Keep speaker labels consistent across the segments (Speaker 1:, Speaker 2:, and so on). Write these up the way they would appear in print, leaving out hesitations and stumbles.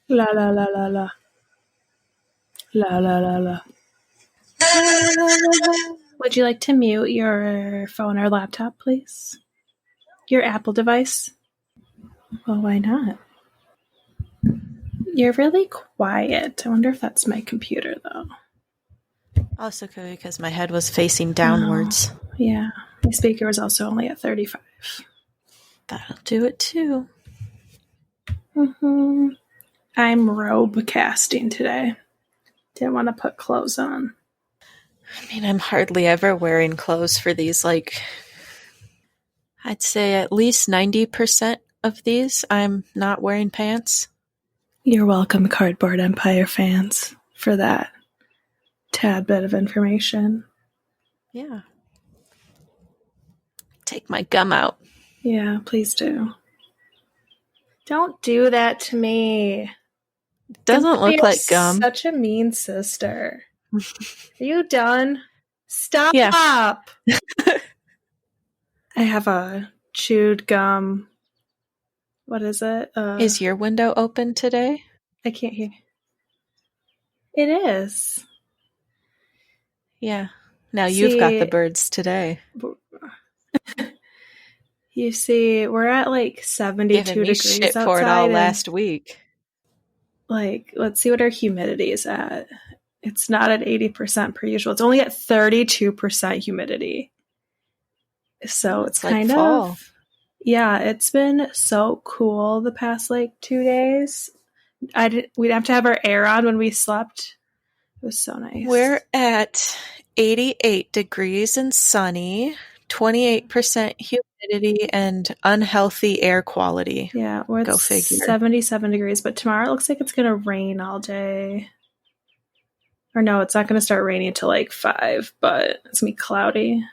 Speaker 1: La la la la la. La la la la. Would you like to mute your phone or laptop, please? Your Apple device? Well, why not? You're really quiet. I wonder if that's my computer, though.
Speaker 2: Also because my head was facing downwards.
Speaker 1: Oh, yeah. My speaker was also only at 35.
Speaker 2: That'll do it, too.
Speaker 1: Mm-hmm. I'm robe casting today. Didn't want to put clothes on.
Speaker 2: I mean, I'm hardly ever wearing clothes for these, I'd say at least 90% of these, I'm not wearing pants.
Speaker 1: You're welcome, Cardboard Empire fans, for that tad bit of information.
Speaker 2: Yeah. Take my gum out.
Speaker 1: Yeah, please do. Don't do that to me.
Speaker 2: Doesn't look like gum.
Speaker 1: Such a mean sister. Are you done? Stop!
Speaker 2: Yeah.
Speaker 1: I have a chewed gum. What is it?
Speaker 2: Is your window open today?
Speaker 1: I can't hear. It is.
Speaker 2: Yeah. Now you've got the birds today.
Speaker 1: You see, we're at like 72 degrees
Speaker 2: shit
Speaker 1: outside.
Speaker 2: For it all last week.
Speaker 1: Let's see what our humidity is at. It's not at 80% per usual. It's only at 32% humidity. So it's kind of fall. Yeah, it's been so cool the past 2 days. We'd have to have our air on when we slept. It was so nice.
Speaker 2: We're at 88 degrees and sunny, 28% humidity, and unhealthy air quality.
Speaker 1: Yeah, we're at 77 degrees, but tomorrow it looks like it's going to rain all day. Or no, it's not going to start raining until 5, but it's going to be cloudy.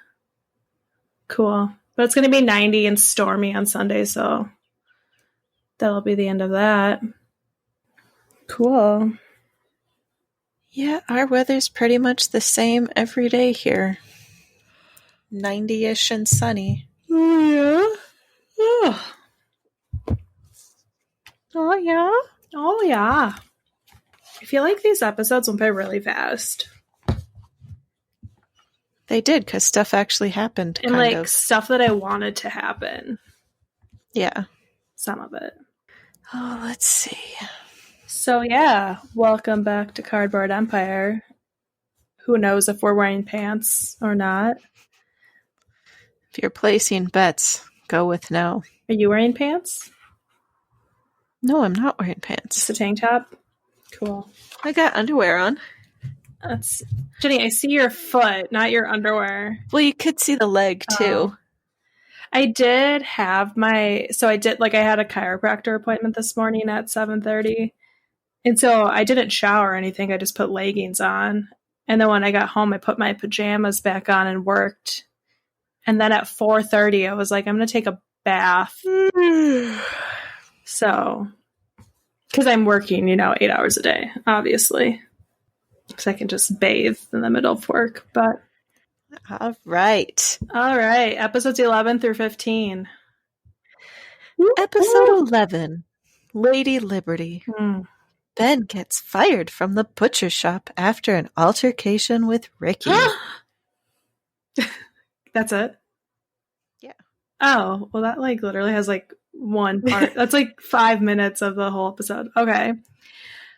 Speaker 1: Cool. But it's going to be 90 and stormy on Sunday, so that'll be the end of that. Cool.
Speaker 2: Yeah, our weather's pretty much the same every day here. 90-ish and sunny.
Speaker 1: Oh, yeah? Oh. Oh, yeah? Oh, yeah. I feel like these episodes went by really fast.
Speaker 2: They did, because stuff actually happened.
Speaker 1: And stuff that I wanted to happen.
Speaker 2: Yeah.
Speaker 1: Some of it.
Speaker 2: Oh, let's see.
Speaker 1: So, yeah. Welcome back to Cardboard Empire. Who knows if we're wearing pants or not?
Speaker 2: If you're placing bets, go with no.
Speaker 1: Are you wearing pants?
Speaker 2: No, I'm not wearing pants.
Speaker 1: Just a tank top? Cool.
Speaker 2: I got underwear on.
Speaker 1: Jenny, I see your foot, not your underwear.
Speaker 2: Well, you could see the leg, too.
Speaker 1: I did have I had a chiropractor appointment this morning at 7:30. And so I didn't shower or anything. I just put leggings on. And then when I got home, I put my pajamas back on and worked. And then at 4:30, I was like, I'm going to take a bath. So, because I'm working, 8 hours a day, obviously. Because I can just bathe in the middle of work. But
Speaker 2: All right.
Speaker 1: Episodes 11 through 15.
Speaker 2: Episode 11, Lady Liberty. Ben gets fired from the butcher shop after an altercation with Ricky.
Speaker 1: That's it?
Speaker 2: Yeah.
Speaker 1: Oh, well, that literally has one part. That's 5 minutes of the whole episode. Okay.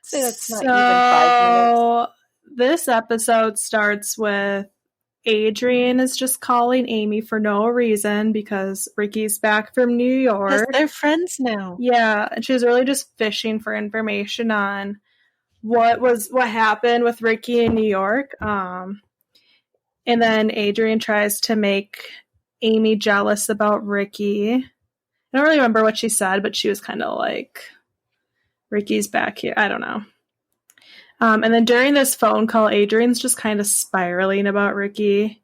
Speaker 2: So that's not even 5 minutes.
Speaker 1: This episode starts with Adrian is just calling Amy for no reason because Ricky's back from New York.
Speaker 2: Because they're friends now.
Speaker 1: Yeah, and she's really just fishing for information on what happened with Ricky in New York. And then Adrian tries to make Amy jealous about Ricky. I don't really remember what she said, but she was kind of like, Ricky's back here. I don't know. And then during this phone call, Adrian's just kind of spiraling about Ricky.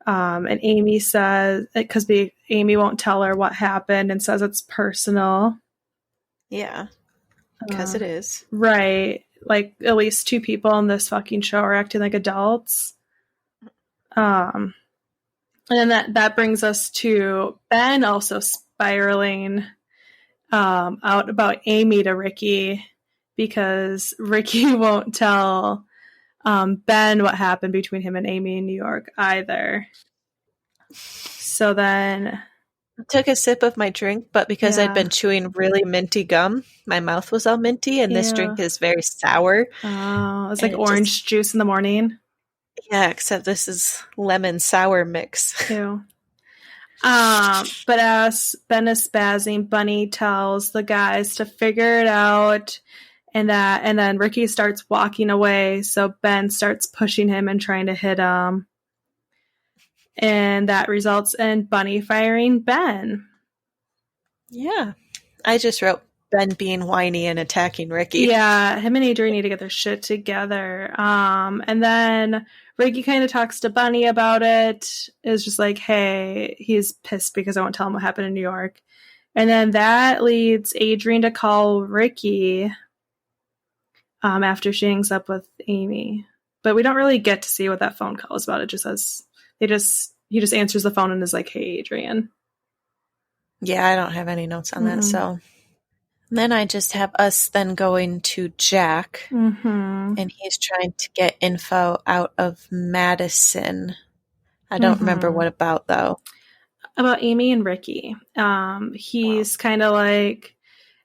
Speaker 1: And Amy says, because Amy won't tell her what happened and says it's personal.
Speaker 2: Yeah, because it is.
Speaker 1: Right. At least 2 people in this fucking show are acting like adults. And then that brings us to Ben also spiraling out about Amy to Ricky. because Ricky won't tell Ben what happened between him and Amy in New York either. So then
Speaker 2: I took a sip of my drink, but because I'd been chewing really minty gum, my mouth was all minty, and this drink is very sour.
Speaker 1: Oh, it's like orange juice in the morning.
Speaker 2: Yeah, except this is lemon sour mix.
Speaker 1: Ew. But as Ben is spazzing, Bunny tells the guys to figure it out, and then Ricky starts walking away, so Ben starts pushing him and trying to hit him. And that results in Bunny firing Ben.
Speaker 2: Yeah. I just wrote Ben being whiny and attacking Ricky.
Speaker 1: Yeah, him and Adrian need to get their shit together. And then Ricky kind of talks to Bunny about it. Is just like, hey, he's pissed because I won't tell him what happened in New York. And then that leads Adrian to call Ricky after she hangs up with Amy. But we don't really get to see what that phone call is about. It just says he just answers the phone and is like, hey, Adrian.
Speaker 2: Yeah, I don't have any notes on that, so. And then I just have us then going to Jack, and he's trying to get info out of Madison. I don't remember what about, though.
Speaker 1: About Amy and Ricky. He's kind of like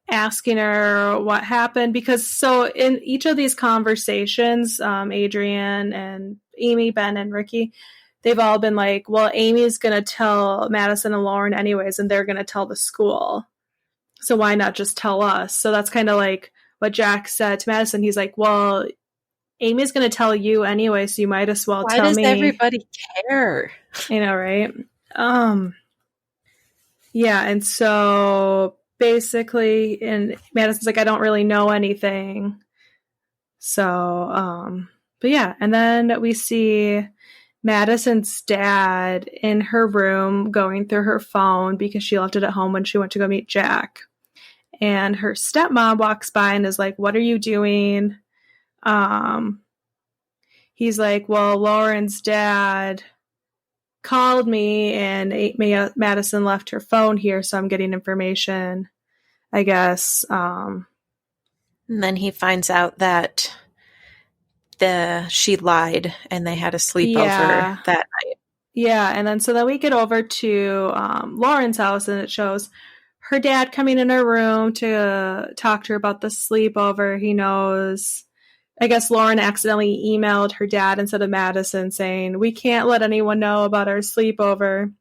Speaker 1: asking her what happened, because so in each of these conversations, Adrian and Amy, Ben, and Ricky, they've all been like, well, Amy's going to tell Madison and Lauren anyways, and they're going to tell the school. So why not just tell us? So that's kind of like what Jack said to Madison. He's like, well, Amy's going to tell you anyway, so you might as well tell me.
Speaker 2: Why does everybody care?
Speaker 1: You know, right? Yeah, and so basically, and Madison's like, I don't really know anything. So, but yeah, and then we see Madison's dad in her room going through her phone because she left it at home when she went to go meet Jack. And her stepmom walks by and is like, what are you doing? He's like, well, Lauren's dad called me and Madison left her phone here, so I'm getting information, I guess.
Speaker 2: And then he finds out that she lied and they had a sleepover that night.
Speaker 1: Yeah, and then so then we get over to Lauren's house, and it shows her dad coming in her room to talk to her about the sleepover. He knows, I guess Lauren accidentally emailed her dad instead of Madison saying, we can't let anyone know about our sleepover.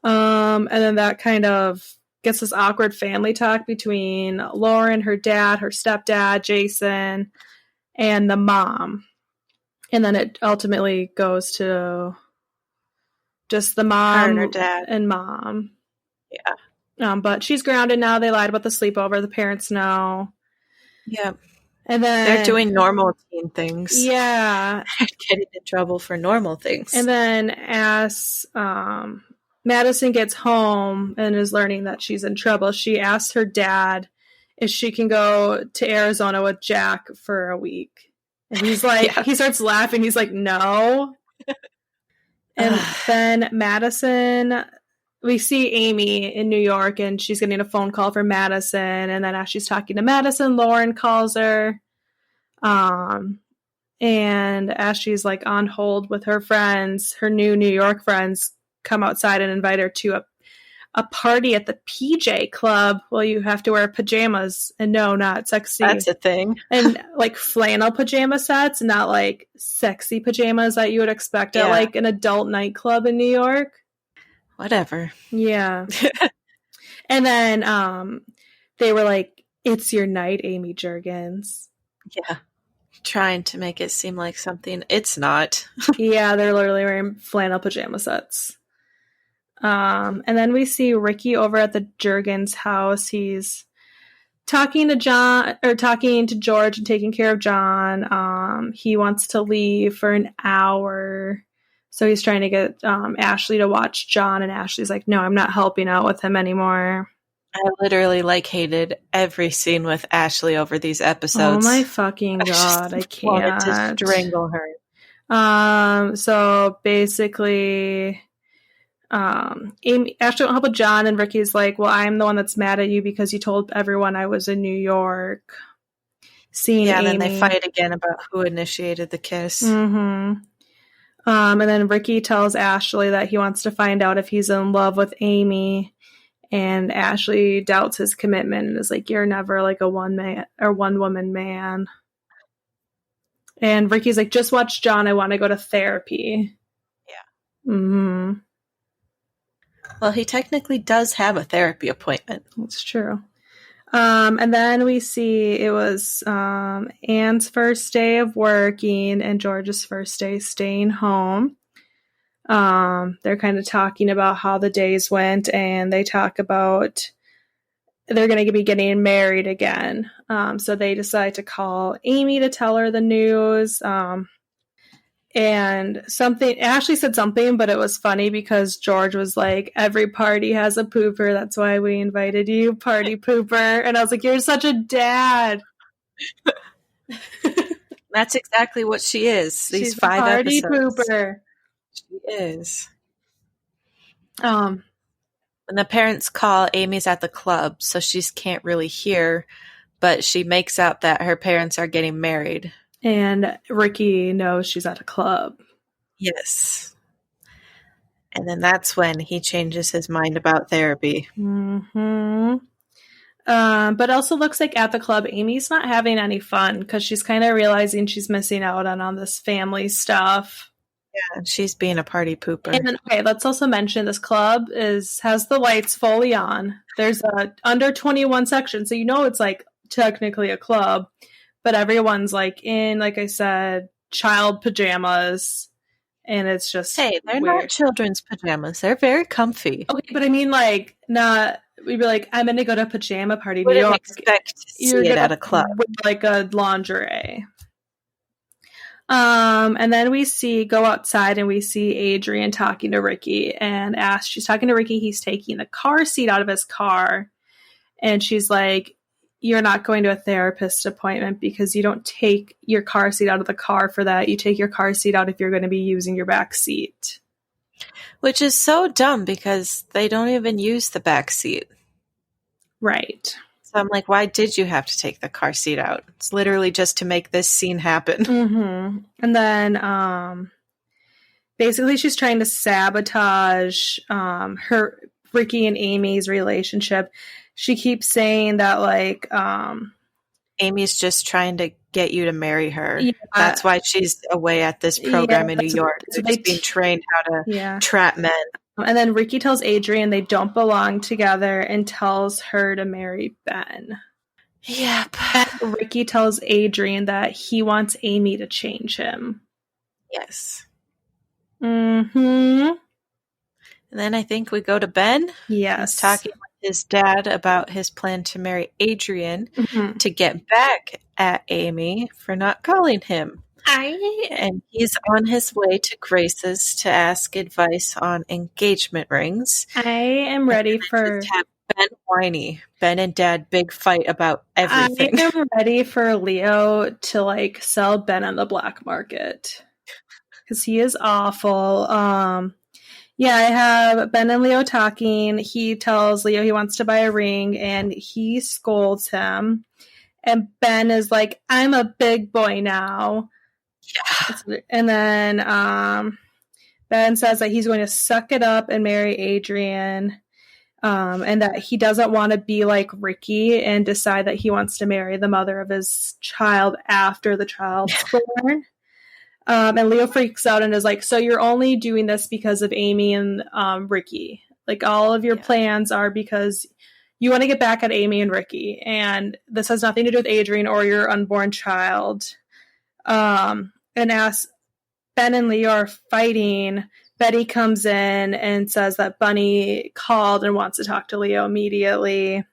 Speaker 1: And then that kind of gets this awkward family talk between Lauren, her dad, her stepdad, Jason, and the mom. And then it ultimately goes to just the mom
Speaker 2: and her dad
Speaker 1: and mom.
Speaker 2: Yeah.
Speaker 1: But she's grounded now. They lied about the sleepover. The parents know.
Speaker 2: Yeah.
Speaker 1: And then
Speaker 2: they're doing normal teen things.
Speaker 1: Yeah.
Speaker 2: Getting in trouble for normal things.
Speaker 1: And then as Madison gets home and is learning that she's in trouble, she asks her dad if she can go to Arizona with Jack for a week. And he's like, he starts laughing. He's like, no. And then Madison, we see Amy in New York, and she's getting a phone call from Madison. And then as she's talking to Madison, Lauren calls her. And as she's like on hold with her friends, her new New York friends come outside and invite her to a party at the PJ Club. Well, you have to wear pajamas, and no, not sexy.
Speaker 2: That's a thing.
Speaker 1: And like flannel pajama sets, not like sexy pajamas that you would expect at like an adult nightclub in New York.
Speaker 2: Whatever.
Speaker 1: Yeah. And then they were like, it's your night, Amy Juergens.
Speaker 2: Yeah. Trying to make it seem like something it's not.
Speaker 1: Yeah, they're literally wearing flannel pajama sets. And then we see Ricky over at the Juergens house. He's talking to George and taking care of John. He wants to leave for an hour. So he's trying to get Ashley to watch John, and Ashley's like, no, I'm not helping out with him anymore.
Speaker 2: I literally hated every scene with Ashley over these episode.
Speaker 1: Oh my fucking God, I can't.
Speaker 2: Wanted to strangle her.
Speaker 1: So basically, Ashley won't help with John, and Ricky's like, well, I'm the one that's mad at you because you told everyone I was in New York. seeing
Speaker 2: Yeah,
Speaker 1: Amy.
Speaker 2: then they fight again about who initiated the kiss.
Speaker 1: Mm-hmm. And then Ricky tells Ashley that he wants to find out if he's in love with Amy, and Ashley doubts his commitment and is like, "You're never like a one woman man." And Ricky's like, "Just watch John. I want to go to therapy."
Speaker 2: Yeah.
Speaker 1: Mm-hmm.
Speaker 2: Well, he technically does have a therapy appointment.
Speaker 1: That's true. And then we see it was Anne's first day of working and George's first day staying home. They're kind of talking about how the days went, and they talk about they're going to be getting married again. So they decide to call Amy to tell her the news. And Ashley said something, but it was funny because George was like, "Every party has a pooper. That's why we invited you, party pooper." And I was like, "You're such a dad."
Speaker 2: That's exactly what she is. These
Speaker 1: She's
Speaker 2: 5
Speaker 1: party
Speaker 2: episodes.
Speaker 1: pooper.
Speaker 2: She is.
Speaker 1: Um,
Speaker 2: When the parents call, Amy's at the club, so she can't really hear, but she makes out that her parents are getting married.
Speaker 1: And Ricky knows she's at a club.
Speaker 2: Yes. And then that's when he changes his mind about therapy.
Speaker 1: Mm-hmm. But also looks like at the club, Amy's not having any fun because she's kind of realizing she's missing out on all this family stuff.
Speaker 2: Yeah, she's being a party pooper.
Speaker 1: And then, okay, let's also mention this club has the lights fully on. There's a under 21 section, so you know it's like technically a club, but everyone's like in, like I said, child pajamas, and it's just
Speaker 2: Hey, they're
Speaker 1: weird.
Speaker 2: not children's pajamas. They're very comfy.
Speaker 1: Okay, but I mean, like, not. We'd be like, "I'm gonna go to a pajama party."
Speaker 2: Wouldn't
Speaker 1: You don't
Speaker 2: expect to see it at a club.
Speaker 1: With like a lingerie. And then we go outside and we see Adrian talking to Ricky, and she's talking to Ricky. He's taking the car seat out of his car, and she's like, "You're not going to a therapist appointment because you don't take your car seat out of the car for that. You take your car seat out if you're going to be using your back seat."
Speaker 2: Which is so dumb because they don't even use the back seat.
Speaker 1: Right.
Speaker 2: So I'm like, why did you have to take the car seat out? It's literally just to make this scene happen.
Speaker 1: Mm-hmm. And then basically she's trying to sabotage her Ricky and Amy's relationship. She keeps saying that like
Speaker 2: Amy's just trying to get you to marry her. Yeah. That's why she's away at this program in New York. She's being trained how to trap men.
Speaker 1: And then Ricky tells Adrian they don't belong together and tells her to marry Ben.
Speaker 2: Yep.
Speaker 1: And Ricky tells Adrian that he wants Amy to change him.
Speaker 2: Yes.
Speaker 1: Mm-hmm.
Speaker 2: And then I think we go to Ben.
Speaker 1: Yes.
Speaker 2: He's talking with his dad about his plan to marry Adrian to get back at Amy for not calling him. And he's on his way to Grace's to ask advice on engagement rings.
Speaker 1: I am ready for
Speaker 2: have Ben whiny. Ben and Dad big fight about everything.
Speaker 1: I am ready for Leo to like sell Ben on the black market because he is awful. Yeah, I have Ben and Leo talking. He tells Leo he wants to buy a ring, and he scolds him. And Ben is like, "I'm a big boy now." Yeah. And then Ben says that he's going to suck it up and marry Adrian, and that he doesn't want to be like Ricky and decide that he wants to marry the mother of his child after the child's born. And Leo freaks out and is like, "So you're only doing this because of Amy and Ricky? Like all of your plans are because you want to get back at Amy and Ricky, and this has nothing to do with Adrian or your unborn child." And as Ben and Leo are fighting, Betty comes in and says that Bunny called and wants to talk to Leo immediately.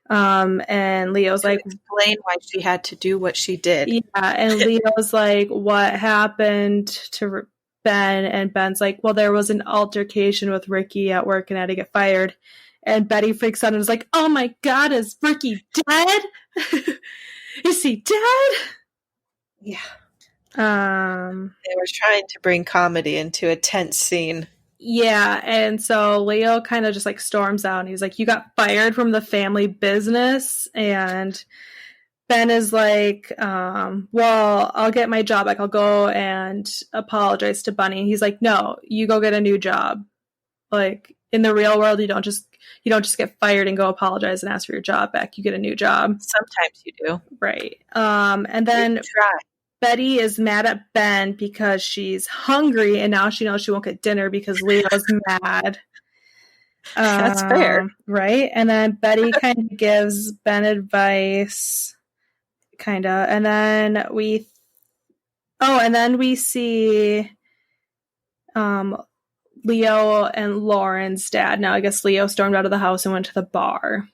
Speaker 1: And Leo's like,
Speaker 2: explain why she had to do what she did.
Speaker 1: Yeah, and Leo's like, "What happened to Ben?" And Ben's like, "Well, there was an altercation with Ricky at work and I had to get fired." And Betty freaks out and is like, "Oh my God, is Ricky dead? Is he dead?"
Speaker 2: Yeah. They were trying to bring comedy into a tense scene.
Speaker 1: Yeah, and so Leo kind of just like storms out and he's like, "You got fired from the family business." And Ben is like, well, I'll get my job back. I'll go and apologize to Bunny. He's like, no, you go get a new job. Like, in the real world, you don't just get fired and go apologize and ask for your job back. You get a new job.
Speaker 2: Sometimes you do.
Speaker 1: Right. And then Betty is mad at Ben because she's hungry and now she knows she won't get dinner because Leo's mad.
Speaker 2: That's fair.
Speaker 1: Right. And then Betty kind of gives Ben advice. Kind of. And then we see Leo and Lauren's dad. Now, I guess Leo stormed out of the house and went to the bar.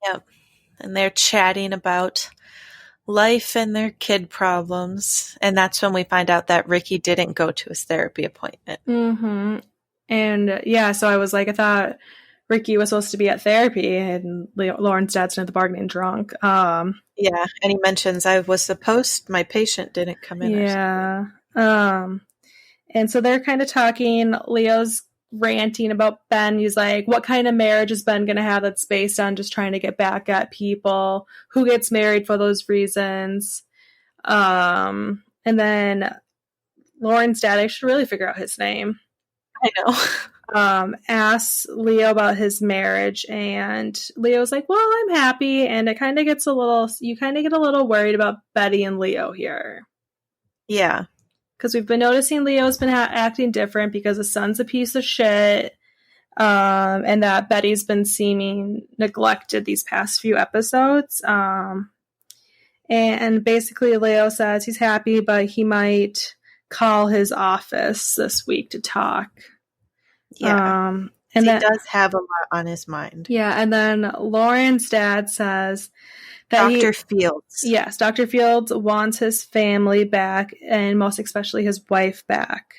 Speaker 2: Yep. And they're chatting about life and their kid problems. And that's when we find out that Ricky didn't go to his therapy appointment.
Speaker 1: Mm-hmm. And yeah, so I was like, I thought Ricky was supposed to be at therapy and Lauren's dad's at the bar getting drunk.
Speaker 2: Yeah. And he mentions, my patient didn't come in.
Speaker 1: Yeah. And so they're kind of talking. Leo's ranting about Ben. He's like, what kind of marriage is Ben going to have that's based on just trying to get back at people? Who gets married for those reasons? And then Lauren's dad, I should really figure out his name.
Speaker 2: I know.
Speaker 1: Asks Leo about his marriage, and Leo's like, well, I'm happy. And you kind of get a little worried about Betty and Leo here.
Speaker 2: Yeah.
Speaker 1: Because we've been noticing Leo's been acting different because his son's a piece of shit, and that Betty's been seeming neglected these past few episodes. And basically Leo says he's happy, but he might call his office this week to talk.
Speaker 2: Yeah. And he does have a lot on his mind.
Speaker 1: Yeah, and then Lauren's dad says that
Speaker 2: Dr. Fields.
Speaker 1: Yes, Dr. Fields wants his family back, and most especially his wife back.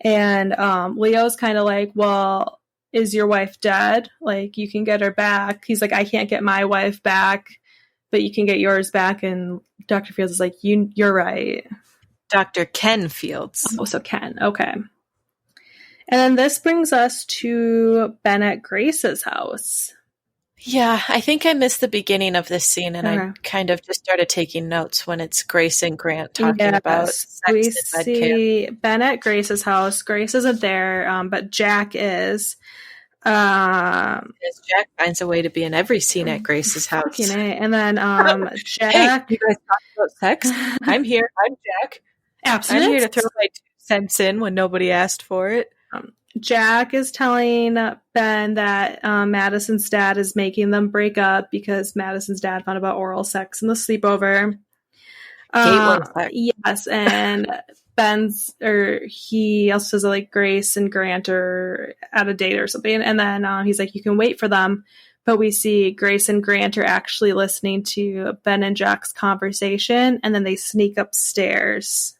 Speaker 1: And Leo's kind of like, well, is your wife dead? Like, you can get her back. He's like, I can't get my wife back, but you can get yours back. And Dr. Fields is like, you're right.
Speaker 2: Dr. Ken Fields.
Speaker 1: Oh, so Ken. Okay. And then this brings us to Ben at Grace's house.
Speaker 2: Yeah, I think I missed the beginning of this scene, and I kind of just started taking notes when it's Grace and Grant talking about sex
Speaker 1: we
Speaker 2: and med
Speaker 1: see
Speaker 2: care.
Speaker 1: Ben at Grace's house. Grace isn't there, but Jack is.
Speaker 2: Jack finds a way to be in every scene at Grace's house.
Speaker 1: And then Jack.
Speaker 2: Hey, you guys talk about sex? I'm here. I'm Jack.
Speaker 1: Abstinence?
Speaker 2: I'm here to throw my 2 cents in when nobody asked for it.
Speaker 1: Jack is telling Ben that Madison's dad is making them break up because Madison's dad found about oral sex in the sleepover. Yes, and he also says that, like, Grace and Grant are at a date or something, and then he's like, you can wait for them. But we see Grace and Grant are actually listening to Ben and Jack's conversation, and then they sneak upstairs.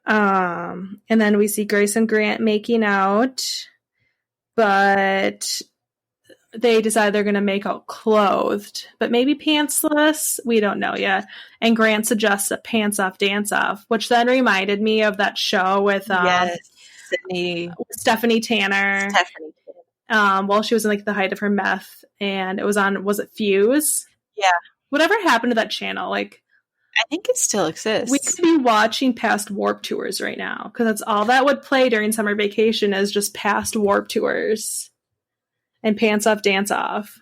Speaker 1: And then we see Grace and Grant making out, but they decide they're going to make out clothed, but maybe pantsless. We don't know yet. And Grant suggests a pants off dance off, which then reminded me of that show with Stephanie Tanner. While she was in, like, the height of her meth, and it was on, was it Fuse?
Speaker 2: Yeah.
Speaker 1: Whatever happened to that channel? Like,
Speaker 2: I think it still exists.
Speaker 1: We could be watching past Warp Tours right now, because that's all that would play during summer vacation is just past Warp Tours and Pants Off Dance Off.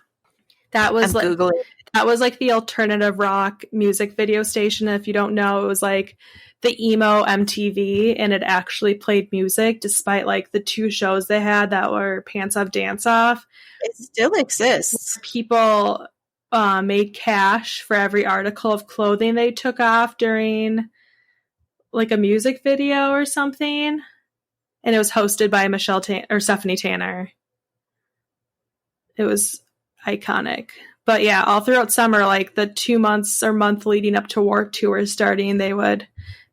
Speaker 1: That was like the alternative rock music video station. And if you don't know, it was like the emo MTV, and it actually played music despite, like, the 2 shows they had that were Pants Off Dance Off.
Speaker 2: It still exists.
Speaker 1: People made cash for every article of clothing they took off during, like, a music video or something. And it was hosted by Stephanie Tanner. It was iconic. But yeah, all throughout summer, like the 2 months or month leading up to Warp Tours starting, they would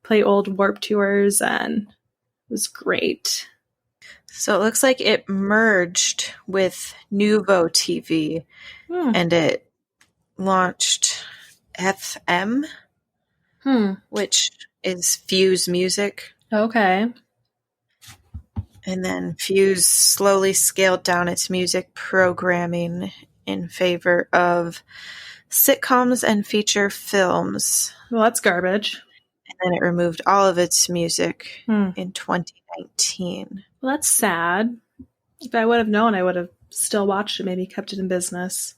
Speaker 1: play old Warp Tours, and it was great.
Speaker 2: So it looks like it merged with Nuvo TV, and it launched FM, which is Fuse Music.
Speaker 1: Okay.
Speaker 2: And then Fuse slowly scaled down its music programming in favor of sitcoms and feature films.
Speaker 1: Well, that's garbage.
Speaker 2: And then it removed all of its music in 2019.
Speaker 1: Well, that's sad. If I would have known, I would have still watched it, maybe kept it in business.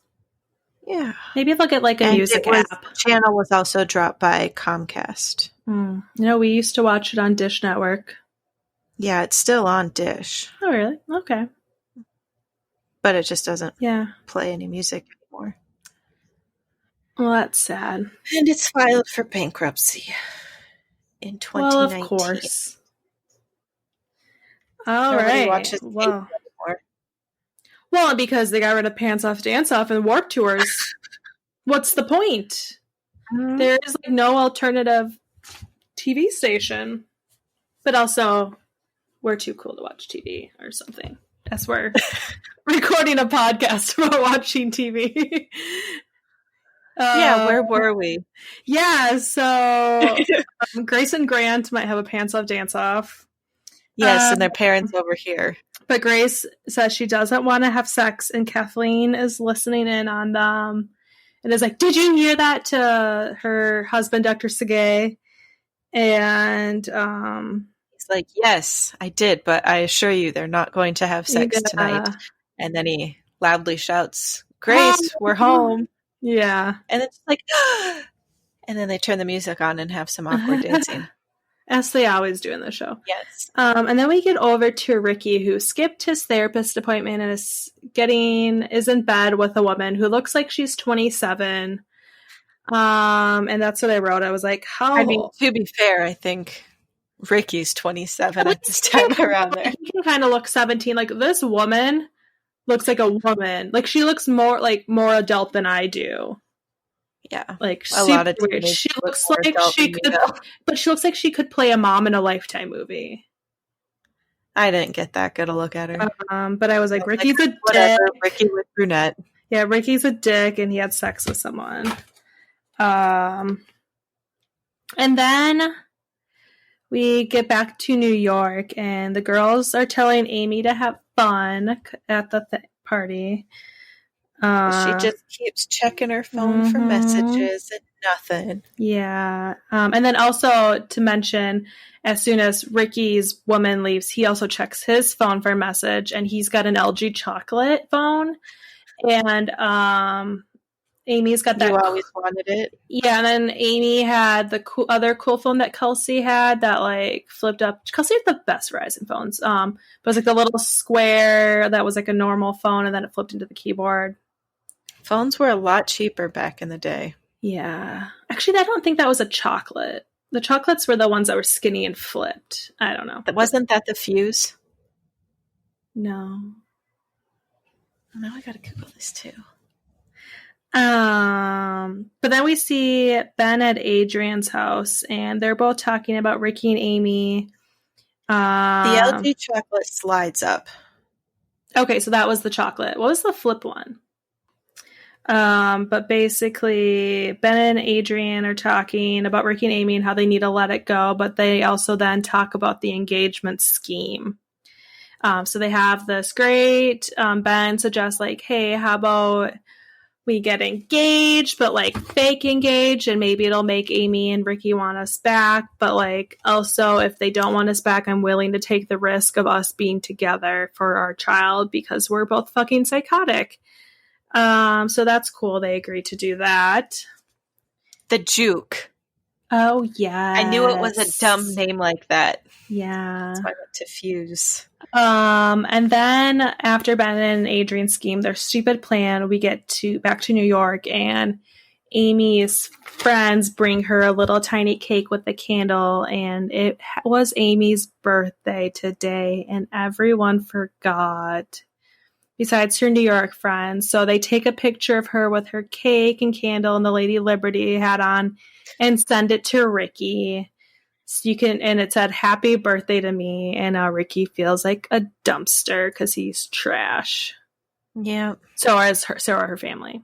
Speaker 2: Yeah.
Speaker 1: Maybe look at like a music app.
Speaker 2: The channel was also dropped by Comcast.
Speaker 1: You know, we used to watch it on Dish Network.
Speaker 2: Yeah, it's still on Dish.
Speaker 1: Oh, really? Okay.
Speaker 2: But it just doesn't play any music anymore.
Speaker 1: Well, that's sad.
Speaker 2: And it's filed for bankruptcy in 2019.
Speaker 1: Well, of course. All right.
Speaker 2: Watches anymore.
Speaker 1: Well, because they got rid of Pants Off, Dance Off and Warped Tours. What's the point? There is like no alternative TV station. But also, we're too cool to watch TV or something. As we're recording a podcast about watching TV.
Speaker 2: Yeah, where were we?
Speaker 1: Yeah, so Grace and Grant might have a Pants Off, Dance Off.
Speaker 2: Yes, and their parents over here.
Speaker 1: But Grace says she doesn't want to have sex, and Kathleen is listening in on them. And is like, did you hear that to her husband, Dr. Segay? And
Speaker 2: he's like, yes, I did, but I assure you they're not going to have sex tonight. And then he loudly shouts, Grace, we're home.
Speaker 1: Yeah.
Speaker 2: And it's like, and then they turn the music on and have some awkward dancing.
Speaker 1: As they always do in the show.
Speaker 2: Yes.
Speaker 1: And then we get over to Ricky, who skipped his therapist appointment and is in bed with a woman who looks like she's 27. And that's what I wrote. I was like, how?
Speaker 2: I mean, to be fair, I think Ricky's 27 at this time around there.
Speaker 1: He can kind of look 17. Like, this woman looks like a woman. Like, she looks more adult than I do.
Speaker 2: Yeah,
Speaker 1: like
Speaker 2: a lot of
Speaker 1: weird. She looks like she could, but she looks like she could play a mom in a Lifetime movie.
Speaker 2: I didn't get that good a look at her.
Speaker 1: But I was like, Ricky's a dick.
Speaker 2: Ricky with brunette.
Speaker 1: Yeah, Ricky's a dick, and he had sex with someone. And then we get back to New York, and the girls are telling Amy to have fun at the party.
Speaker 2: She just keeps checking her phone for messages and nothing.
Speaker 1: Yeah. And then also to mention, as soon as Ricky's woman leaves, he also checks his phone for a message, and he's got an LG chocolate phone. And Amy's got that.
Speaker 2: You always wanted it.
Speaker 1: Yeah, and then Amy had the other cool phone that Kelsey had that like flipped up. Kelsey had the best Verizon phones. But it was like the little square that was like a normal phone, and then it flipped into the keyboard.
Speaker 2: Phones were a lot cheaper back in the day.
Speaker 1: Yeah. Actually, I don't think that was a chocolate. The chocolates were the ones that were skinny and flipped. I don't know.
Speaker 2: Wasn't that the Fuse?
Speaker 1: No.
Speaker 2: Now I gotta Google this too.
Speaker 1: But then we see Ben at Adrian's house, and they're both talking about Ricky and Amy.
Speaker 2: The LG chocolate slides up.
Speaker 1: Okay, so that was the chocolate. What was the flip one? But basically, Ben and Adrian are talking about Ricky and Amy and how they need to let it go, but they also then talk about the engagement scheme. So they have this great, Ben suggests like, hey, how about we get engaged, but like fake engaged, and maybe it'll make Amy and Ricky want us back. But like, also, if they don't want us back, I'm willing to take the risk of us being together for our child because we're both fucking psychotic. So that's cool. They agreed to do that.
Speaker 2: The Juke.
Speaker 1: Oh, yeah.
Speaker 2: I knew it was a dumb name like that.
Speaker 1: Yeah.
Speaker 2: That's why I went to Fuse.
Speaker 1: And then after Ben and Adrian scheme their stupid plan, we get back to New York, and Amy's friends bring her a little tiny cake with a candle, and it was Amy's birthday today, and everyone forgot. Besides her New York friends. So they take a picture of her with her cake and candle and the Lady Liberty hat on and send it to Ricky. So and it said, happy birthday to me. And now Ricky feels like a dumpster because he's trash.
Speaker 2: Yeah.
Speaker 1: So are her family.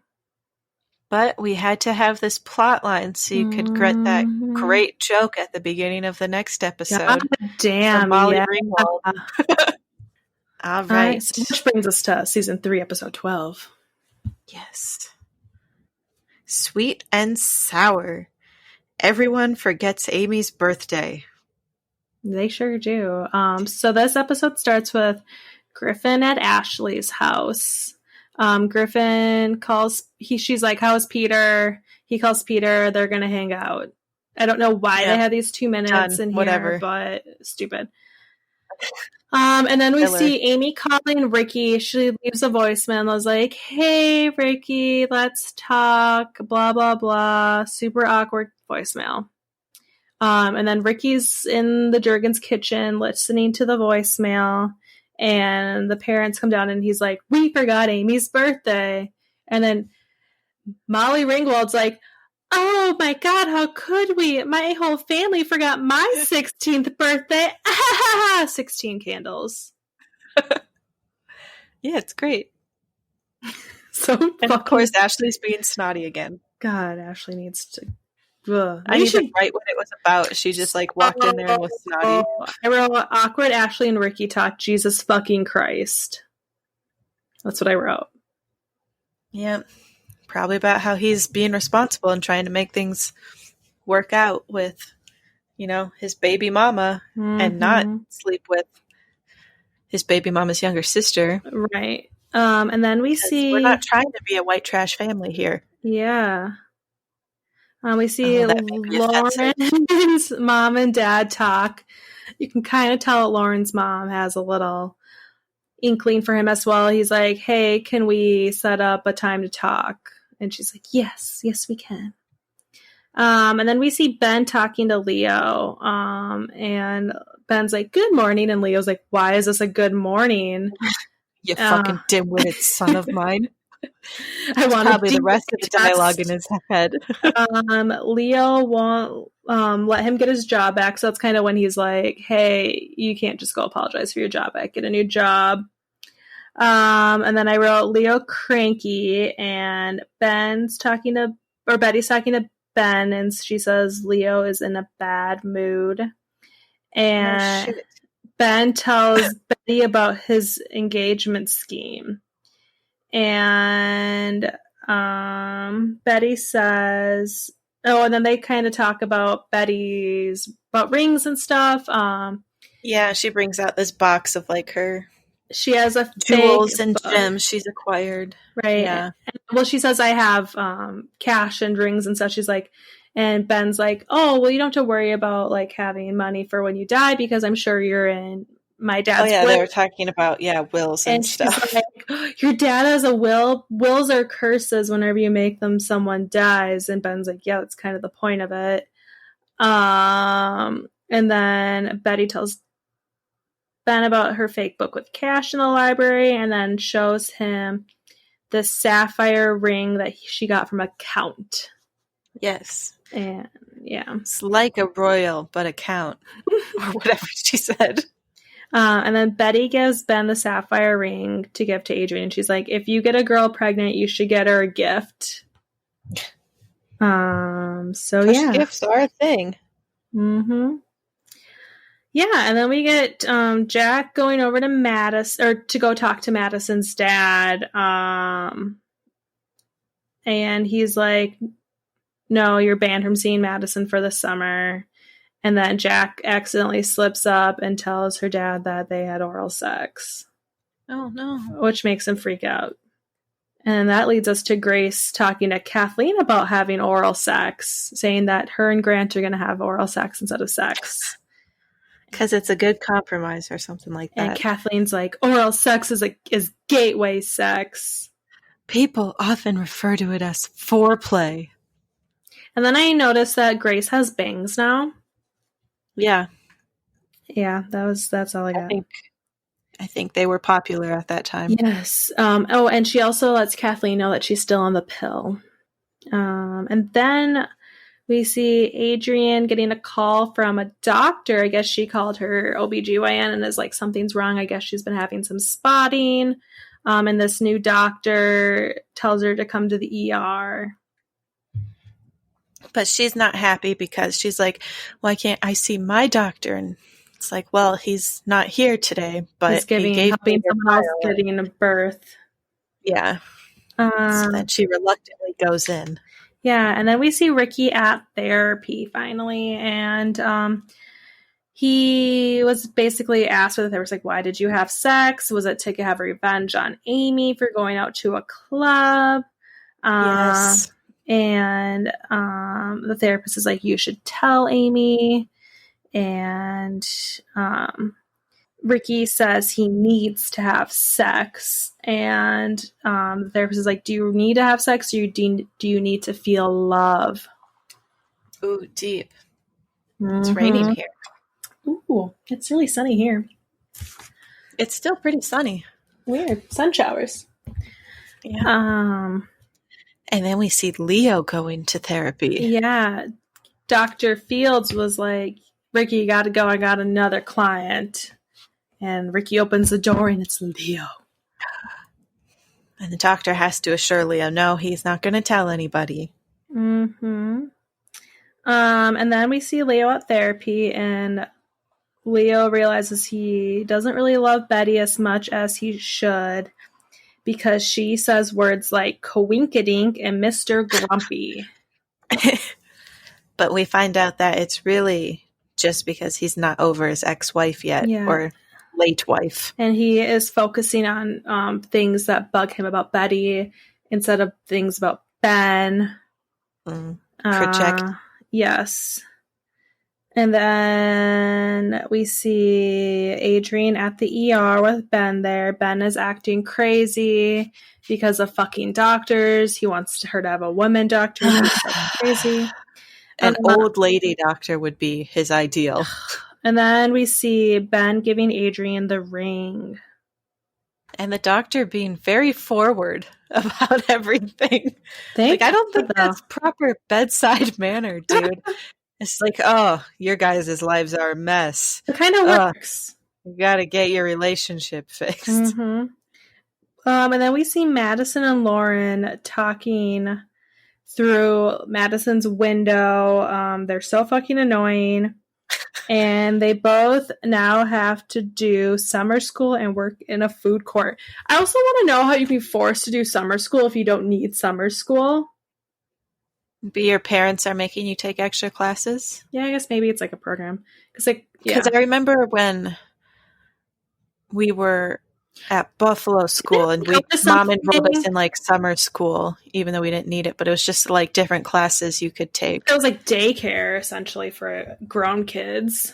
Speaker 2: But we had to have this plot line so you could get that great joke at the beginning of the next episode.
Speaker 1: God damn.
Speaker 2: Molly Ringwald. All right.
Speaker 1: Which brings us to season 3, episode 12.
Speaker 2: Yes. Sweet and sour. Everyone forgets Amy's birthday.
Speaker 1: They sure do. So this episode starts with Griffin at Ashley's house. Griffin calls, she's like, how's Peter? He calls Peter, they're going to hang out. I don't know why they had these 2 minutes in here, but stupid. And then we see Amy calling Ricky. She leaves a voicemail and was like, hey, Ricky, let's talk, blah, blah, blah. Super awkward voicemail. And then Ricky's in the Jurgens kitchen listening to the voicemail, and the parents come down and he's like, we forgot Amy's birthday. And then Molly Ringwald's like, oh my God, how could we? My whole family forgot my 16th birthday. 16 candles.
Speaker 2: Yeah, it's great.
Speaker 1: And
Speaker 2: of course, Ashley's being snotty again.
Speaker 1: God, Ashley needs to.
Speaker 2: I need to write what it was about. She just like walked in there and was snotty.
Speaker 1: I wrote awkward Ashley and Ricky talk Jesus fucking Christ. That's what I wrote.
Speaker 2: Yeah. Probably about how he's being responsible and trying to make things work out with, his baby mama and not sleep with his baby mama's younger sister.
Speaker 1: Right. And then we see...
Speaker 2: We're not trying to be a white trash family here.
Speaker 1: Yeah. We see Lauren's mom and dad talk. You can kind of tell Lauren's mom has a little inkling for him as well. He's like, hey, can we set up a time to talk? And she's like, yes, we can. And then we see Ben talking to Leo. And Ben's like, good morning. And Leo's like, why is this a good morning?
Speaker 2: You fucking dim-witted son of mine.
Speaker 1: I want
Speaker 2: probably the rest of the dialogue in his head.
Speaker 1: Leo won't let him get his job back. So that's kind of when he's like, hey, you can't just go apologize for your job back. Get a new job. And then I wrote Leo cranky, and Betty's talking to Ben, and she says Leo is in a bad mood. And Ben tells Betty about his engagement scheme. And Betty says, and then they kind of talk about about rings and stuff.
Speaker 2: Yeah, she brings out this box of like her.
Speaker 1: She has a
Speaker 2: jewels and gems she's acquired.
Speaker 1: Right.
Speaker 2: Yeah.
Speaker 1: Well, she says, I have cash and rings and stuff. She's like, and Ben's like, oh, well, you don't have to worry about like having money for when you die because I'm sure you're in my dad's will.
Speaker 2: They were talking about, wills and stuff.
Speaker 1: Like, your dad has a will. Wills are curses whenever you make them someone dies. And Ben's like, yeah, that's kind of the point of it. And then Betty tells Ben about her fake book with cash in the library, and then shows him the sapphire ring that she got from a count.
Speaker 2: Yes.
Speaker 1: And yeah.
Speaker 2: It's like a royal, but a count. Or whatever she said.
Speaker 1: And then Betty gives Ben the sapphire ring to give to Adrian. She's like, if you get a girl pregnant, you should get her a gift. So yeah.
Speaker 2: Gifts are a thing.
Speaker 1: Mm-hmm. Yeah, and then we get Jack going over to Madison, or to go talk to Madison's dad. And he's like, no, you're banned from seeing Madison for the summer. And then Jack accidentally slips up and tells her dad that they had oral sex.
Speaker 2: Oh, no.
Speaker 1: Which makes him freak out. And that leads us to Grace talking to Kathleen about having oral sex, saying that her and Grant are going to have oral sex instead of sex.
Speaker 2: Because it's a good compromise or something like that.
Speaker 1: And Kathleen's like, oral sex is gateway sex.
Speaker 2: People often refer to it as foreplay.
Speaker 1: And then I noticed that Grace has bangs now.
Speaker 2: Yeah.
Speaker 1: Yeah, that's all I got.
Speaker 2: I think they were popular at that time.
Speaker 1: Yes. And she also lets Kathleen know that she's still on the pill. And then we see Adrian getting a call from a doctor. I guess she called her OBGYN and is like, something's wrong. I guess she's been having some spotting. And this new doctor tells her to come to the ER.
Speaker 2: But she's not happy because she's like, why can't I see my doctor? And it's like, well, he's not here today, but
Speaker 1: helping someone else getting a birth.
Speaker 2: Yeah. So then she reluctantly goes in.
Speaker 1: Yeah, and then we see Ricky at therapy finally, and he was basically asked whether there was like, why did you have sex? Was it to have revenge on Amy for going out to a club?
Speaker 2: Yes.
Speaker 1: And the therapist is like, you should tell Amy. And Ricky says he needs to have sex. And the therapist is like, do you need to have sex, or do you need to feel love?
Speaker 2: Ooh, deep. It's raining here.
Speaker 1: Ooh, it's really sunny here.
Speaker 2: It's still pretty sunny.
Speaker 1: Weird. Sun showers.
Speaker 2: Yeah. And then we see Leo going to therapy.
Speaker 1: Yeah. Dr. Fields was like, Ricky, you got to go. I got another client. And Ricky opens the door, and it's Leo.
Speaker 2: And the doctor has to assure Leo, no, he's not going to tell anybody.
Speaker 1: Mm-hmm. And then we see Leo at therapy, and Leo realizes he doesn't really love Betty as much as he should, because she says words like coinkadink and Mr. Grumpy.
Speaker 2: But we find out that it's really just because he's not over his ex-wife yet, or late wife.
Speaker 1: And he is focusing on things that bug him about Betty instead of things about Ben.
Speaker 2: Project.
Speaker 1: Yes. And then we see Adrian at the ER with Ben there. Ben is acting crazy because of fucking doctors. He wants her to have a woman doctor. He's crazy.
Speaker 2: An old lady doctor would be his ideal.
Speaker 1: And then we see Ben giving Adrian the ring.
Speaker 2: And the doctor being very forward about everything. I don't think that's proper bedside manner, dude. It's like, oh, your guys' lives are a mess.
Speaker 1: It kind of works.
Speaker 2: You got to get your relationship fixed.
Speaker 1: Mm-hmm. And then we see Madison and Lauren talking through Madison's window. They're so fucking annoying. And they both now have to do summer school and work in a food court. I also want to know how you can be forced to do summer school if you don't need summer school.
Speaker 2: But your parents are making you take extra classes?
Speaker 1: Yeah, I guess maybe it's like a program. Because
Speaker 2: I remember when we were at Buffalo school and mom enrolled us in like summer school, even though we didn't need it, but it was just like different classes you could take.
Speaker 1: It was like daycare essentially for grown kids.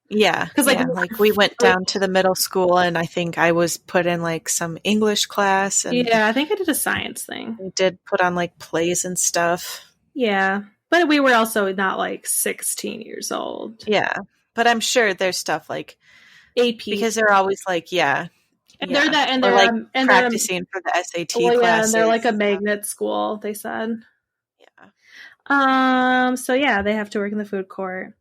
Speaker 2: Yeah. Because we went down to the middle school, and I think I was put in like some English class. And
Speaker 1: yeah, I think I did a science thing.
Speaker 2: We did put on like plays and stuff.
Speaker 1: Yeah. But we were also not like 16 years old.
Speaker 2: Yeah. But I'm sure there's stuff like
Speaker 1: AP.
Speaker 2: Because they're always like, And
Speaker 1: they're that, and they're
Speaker 2: like practicing for the SAT classes.
Speaker 1: Yeah, and they're like a magnet school, they said.
Speaker 2: Yeah.
Speaker 1: So yeah, they have to work in the food court.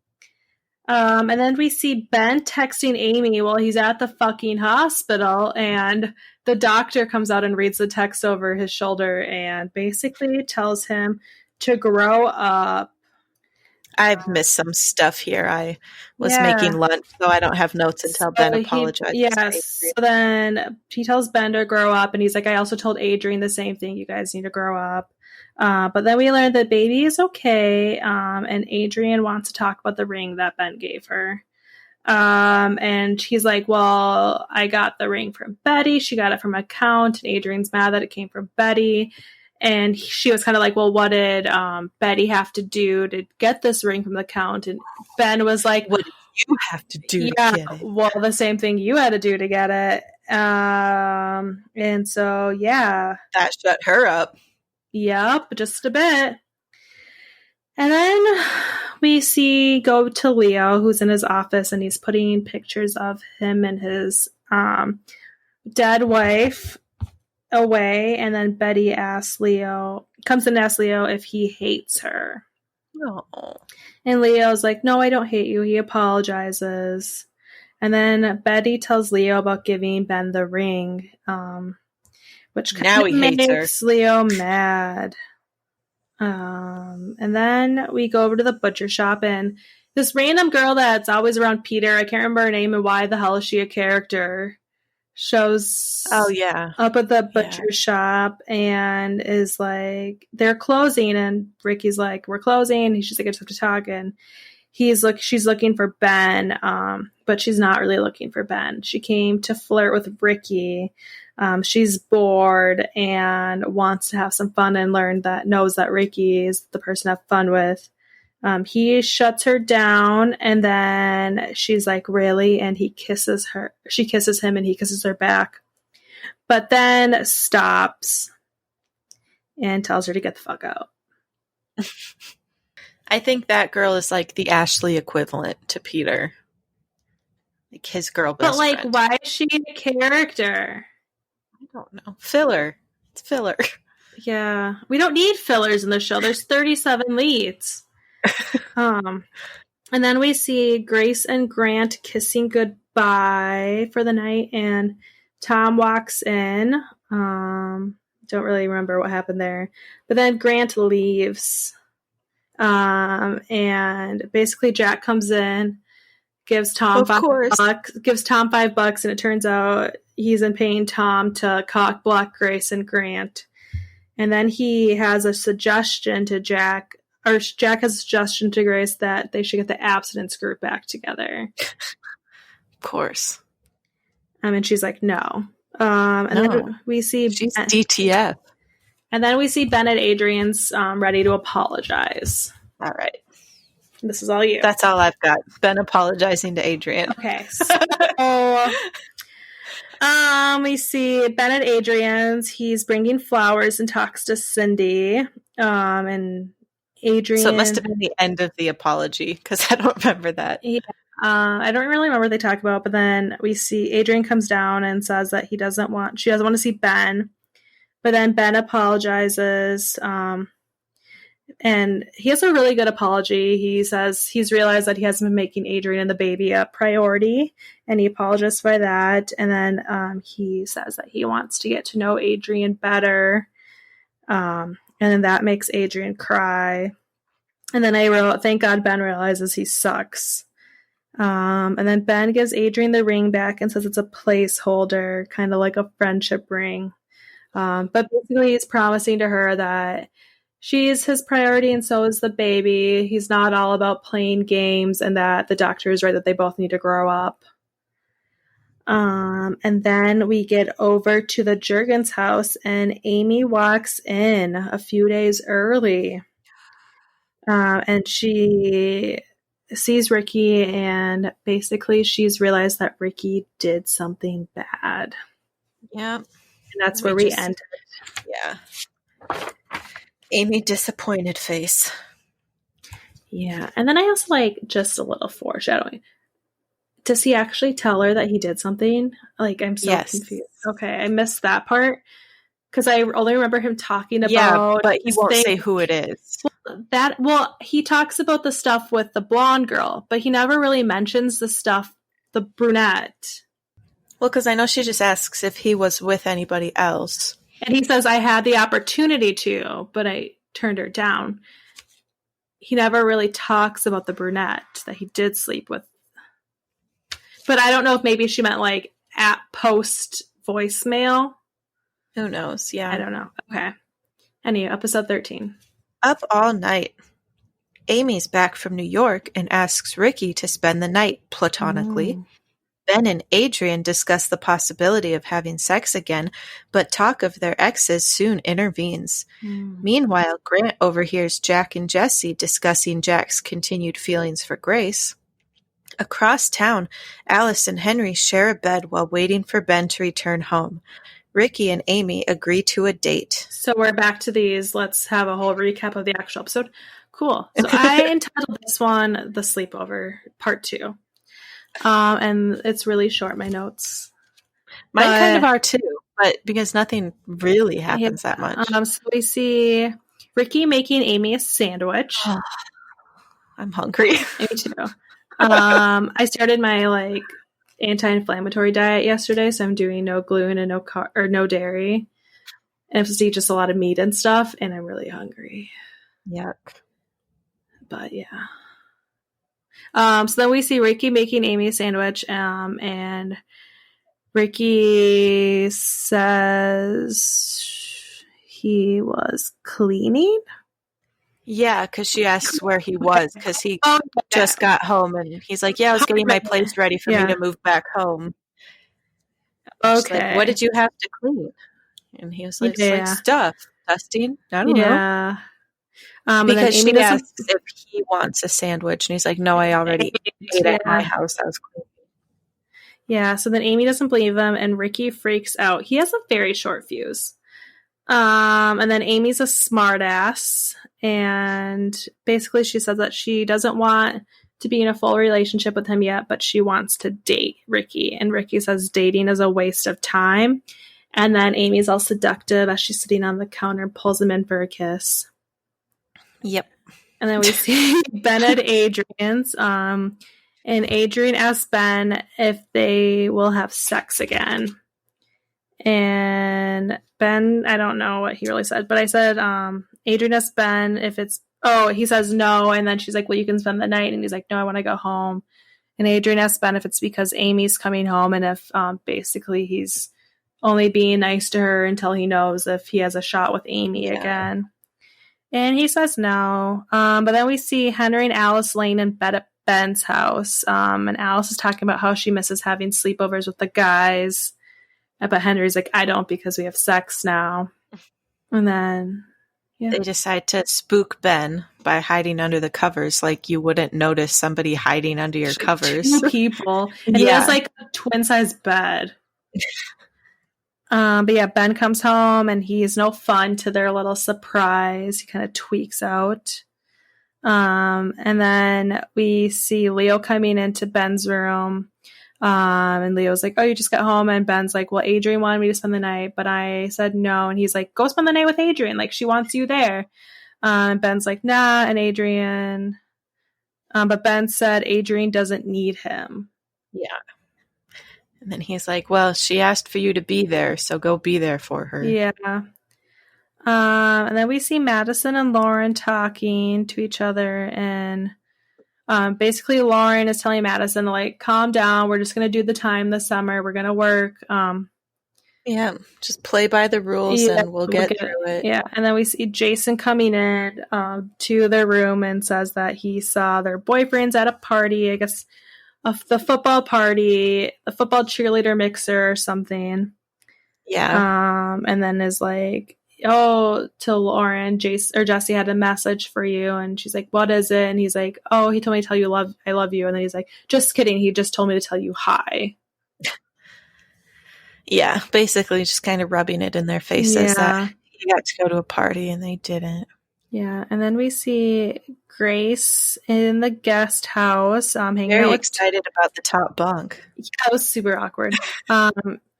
Speaker 1: And then we see Ben texting Amy while he's at the fucking hospital, and the doctor comes out and reads the text over his shoulder and basically tells him to grow up.
Speaker 2: I've missed some stuff here. I was making lunch, so I don't have notes until Ben apologized.
Speaker 1: Yes. So then he tells Ben to grow up, and he's like, I also told Adrian the same thing. You guys need to grow up. But then we learned that baby is okay, and Adrian wants to talk about the ring that Ben gave her. And he's like, well, I got the ring from Betty. She got it from a count, and Adrian's mad that it came from Betty. And she was kind of like, well, what did Betty have to do to get this ring from the count? And Ben was like,
Speaker 2: what did you have to do to get it?
Speaker 1: Well, the same thing you had to do to get it. And so, yeah.
Speaker 2: That shut her up.
Speaker 1: Yep, just a bit. And then we go to Leo, who's in his office, and he's putting pictures of him and his dead wife away. And then Betty comes and asks Leo if he hates her.
Speaker 2: Oh.
Speaker 1: And Leo's like, no, I don't hate you. He apologizes. And then Betty tells Leo about giving Ben the ring, which kind of makes Leo mad. And then we go over to the butcher shop, and this random girl that's always around Peter, I can't remember her name and why the hell is she a character. shows
Speaker 2: up at the
Speaker 1: butcher shop and is like, they're closing, and Ricky's like, we're closing. She's like, I just have to talk, and she's looking for Ben, but she's not really looking for Ben. She came to flirt with Ricky. She's bored and wants to have some fun and knows that Ricky is the person to have fun with. He shuts her down, and then she's like, really? And he kisses her. She kisses him, and he kisses her back, but then stops and tells her to get the fuck out.
Speaker 2: I think that girl is like the Ashley equivalent to Peter. Like his girl best friend.
Speaker 1: But like, why is she a character?
Speaker 2: I don't know. Filler. It's filler.
Speaker 1: Yeah. We don't need fillers in the show. There's 37 leads. And then we see Grace and Grant kissing goodbye for the night, and Tom walks in. Don't really remember what happened there. But then Grant leaves. And basically Jack comes in, gives Tom $5, and it turns out he's been paying Tom to cock block Grace and Grant. And then he has a suggestion to Jack, or Jack has a suggestion to Grace that they should get the abstinence group back together.
Speaker 2: Of course.
Speaker 1: And she's like, no. Then we see
Speaker 2: she's DTF.
Speaker 1: And then we see Ben and Adrian's ready to apologize.
Speaker 2: All right.
Speaker 1: This is all you.
Speaker 2: That's all I've got. Ben apologizing to Adrian.
Speaker 1: Okay. So we see Ben and Adrian's. He's bringing flowers and talks to Cindy. And Adrian.
Speaker 2: So it must have been the end of the apology, because I don't remember that.
Speaker 1: Yeah. I don't really remember what they talk about, but then we see Adrian comes down and says that she doesn't want to see Ben. But then Ben apologizes, and he has a really good apology. He says he's realized that he hasn't been making Adrian and the baby a priority, and he apologizes for that. And then he says that he wants to get to know Adrian better, and then that makes Adrian cry. And then I wrote, thank God Ben realizes he sucks. And then Ben gives Adrian the ring back and says it's a placeholder, kind of like a friendship ring. But basically he's promising to her that she's his priority and so is the baby. He's not all about playing games, and that the doctor is right that they both need to grow up. And then we get over to the Juergens house, and Amy walks in a few days early. And she sees Ricky, and basically she's realized that Ricky did something bad.
Speaker 2: Yeah.
Speaker 1: And that's where we ended.
Speaker 2: Yeah. Amy disappointed face.
Speaker 1: Yeah. And then I also like just a little foreshadowing. Does he actually tell her that he did something? Like, I'm so confused. Okay, I missed that part. Because I only remember him talking about...
Speaker 2: Yeah, but he won't say who it is.
Speaker 1: He talks about the stuff with the blonde girl, but he never really mentions the brunette.
Speaker 2: Well, because I know she just asks if he was with anybody else.
Speaker 1: And he says, I had the opportunity to, but I turned her down. He never really talks about the brunette that he did sleep with. But I don't know if maybe she meant like at post voicemail.
Speaker 2: Who knows? Yeah.
Speaker 1: I don't know. Okay. Anyway, episode 13.
Speaker 2: Up all night. Amy's back from New York and asks Ricky to spend the night platonically. Ben and Adrian discuss the possibility of having sex again, but talk of their exes soon intervenes. Meanwhile, Grant overhears Jack and Jesse discussing Jack's continued feelings for Grace. Across town, Alice and Henry share a bed while waiting for Ben to return home. Ricky and Amy agree to a date.
Speaker 1: So we're back to these. Let's have a whole recap of the actual episode. Cool. So I entitled this one The Sleepover Part 2. And it's really short, my notes.
Speaker 2: Mine kind of are too, but because nothing really happens that much.
Speaker 1: So we see Ricky making Amy a sandwich.
Speaker 2: I'm hungry.
Speaker 1: Me too. I started my anti-inflammatory diet yesterday, so I'm doing no gluten and no dairy. And I'm supposed to eat just a lot of meat and stuff, and I'm really hungry.
Speaker 2: Yuck.
Speaker 1: But yeah. So then we see Ricky making Amy a sandwich, and Ricky says he was cleaning.
Speaker 2: Yeah, because she asks where he was, because he just got home, and he's like, yeah, I was getting my place ready for me to move back home. She's like, what did you have to clean? And he was like, like stuff. Dusting? I don't know. Because she asks if he wants a sandwich, and he's like, no, I already ate at my house. I was cleaning.
Speaker 1: Yeah, so then Amy doesn't believe him, and Ricky freaks out. He has a very short fuse. And then Amy's a smartass, and basically she says that she doesn't want to be in a full relationship with him yet, but she wants to date Ricky. And Ricky says dating is a waste of time. And then Amy's all seductive as she's sitting on the counter and pulls him in for a kiss.
Speaker 2: Yep.
Speaker 1: And then we see Ben at Adrian's. And Adrian asks Ben if they will have sex again. And Ben, I don't know what he really said, but I said, Adrian asks Ben if it's, he says no. And then she's like, well, you can spend the night. And he's like, no, I want to go home. And Adrian asks Ben if it's because Amy's coming home and if basically he's only being nice to her until he knows if he has a shot with Amy again. And he says no. But then we see Henry and Alice laying in bed at Ben's house. And Alice is talking about how she misses having sleepovers with the guys. But Henry's like, I don't because we have sex now. And then
Speaker 2: they decide to spook Ben by hiding under the covers. Like you wouldn't notice somebody hiding under your covers.
Speaker 1: Two people. And he has like a twin-sized bed. But Ben comes home and he's no fun to their little surprise. He kind of tweaks out. And then we see Leo coming into Ben's room. And Leo's like, oh, you just got home. And Ben's like, well, Adrian wanted me to spend the night, but I said no. And he's like, go spend the night with Adrian. Like, she wants you there. And Ben's like, nah. And Adrian, but Ben said Adrian doesn't need him.
Speaker 2: Yeah. And then he's like, well, she asked for you to be there, so go be there for her.
Speaker 1: Yeah. And then we see Madison and Lauren talking to each other, and basically Lauren is telling Madison to like calm down, we're just gonna do the time this summer, we're gonna work,
Speaker 2: just play by the rules and we'll get through it.
Speaker 1: And then we see Jason coming in to their room and says that he saw their boyfriends at a party, I guess of the football party, the football cheerleader mixer or something. And then is like, oh, to Lauren, Jesse had a message for you. And she's like, what is it? And he's like, oh, he told me to tell you I love you. And then he's like, just kidding. He just told me to tell you hi.
Speaker 2: Yeah, basically just kind of rubbing it in their faces that he got to go to a party and they didn't.
Speaker 1: Yeah, and then we see Grace in the guest house hanging out.
Speaker 2: Very excited about the top bunk.
Speaker 1: Yeah, it was super awkward.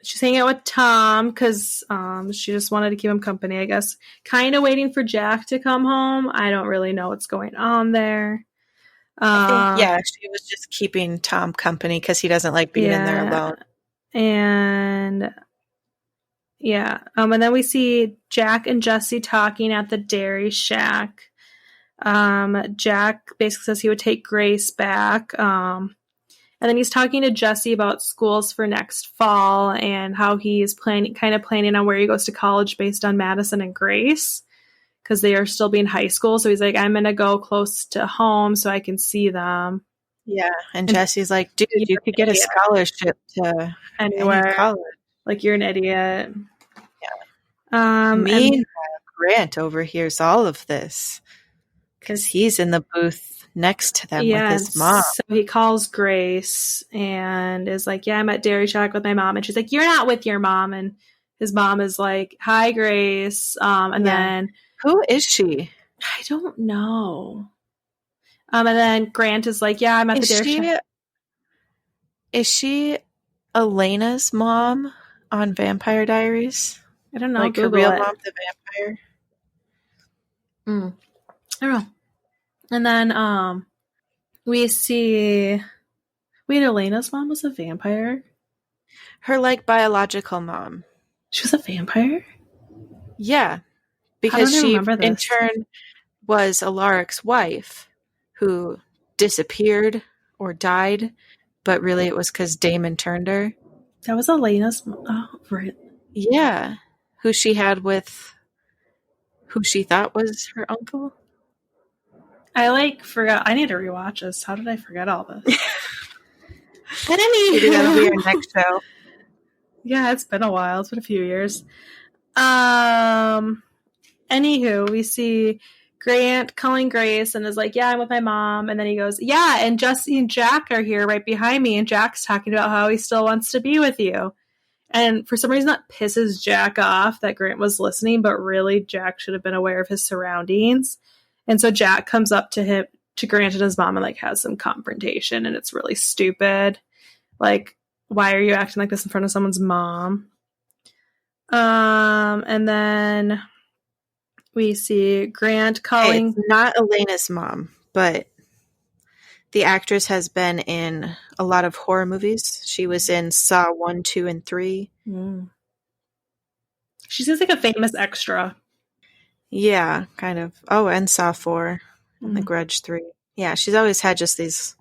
Speaker 1: She's hanging out with Tom because she just wanted to keep him company, I guess. Kind of waiting for Jack to come home. I don't really know what's going on there.
Speaker 2: I think, she was just keeping Tom company because he doesn't like being in there alone.
Speaker 1: And and then we see Jack and Jesse talking at the Dairy Shack. Jack basically says he would take Grace back. And then he's talking to Jesse about schools for next fall and how he's planning on where he goes to college based on Madison and Grace because they are still being high school. So he's like, I'm going to go close to home so I can see them.
Speaker 2: Yeah, and Jesse's like, dude, you could get a scholarship to
Speaker 1: anywhere.
Speaker 2: College.
Speaker 1: Like, you're an idiot.
Speaker 2: Yeah. Meanwhile, Grant overhears all of this because he's in the booth next to them with his mom.
Speaker 1: So he calls Grace and is like, I'm at Dairy Shack with my mom. And she's like, you're not with your mom. And his mom is like, hi, Grace. Then...
Speaker 2: Who is she?
Speaker 1: I don't know. And then Grant is like, I'm at the Dairy Shack.
Speaker 2: Is she Elena's mom on Vampire Diaries?
Speaker 1: I don't know.
Speaker 2: Like her real mom, the vampire?
Speaker 1: I don't know. And then we see... Wait, Elena's mom was a vampire?
Speaker 2: Her, like, biological mom.
Speaker 1: She was a vampire?
Speaker 2: Yeah. Because she, in turn, was Alaric's wife who disappeared or died, but really it was because Damon turned her.
Speaker 1: That was Elena's. Oh, right.
Speaker 2: Yeah. Who she had with who she thought was her uncle.
Speaker 1: I forgot. I need to rewatch this. How did I forget all this?
Speaker 2: Maybe that'll be our next show.
Speaker 1: Yeah, it's been a while. It's been a few years. Anywho, we see Grant calling Grace and is like, yeah, I'm with my mom. And then he goes, yeah, and Jesse and Jack are here right behind me. And Jack's talking about how he still wants to be with you. And for some reason that pisses Jack off that Grant was listening, but really Jack should have been aware of his surroundings. And so Jack comes up to him, to Grant and his mom, and like has some confrontation, and it's really stupid. Like, why are you acting like this in front of someone's mom? And then we see Grant calling.
Speaker 2: It's not Elena's mom, but the actress has been in a lot of horror movies. She was in Saw 1, 2, and 3.
Speaker 1: She seems like a famous extra.
Speaker 2: Yeah, kind of. Oh, and Saw 4 and The Grudge 3. Yeah, she's always had just these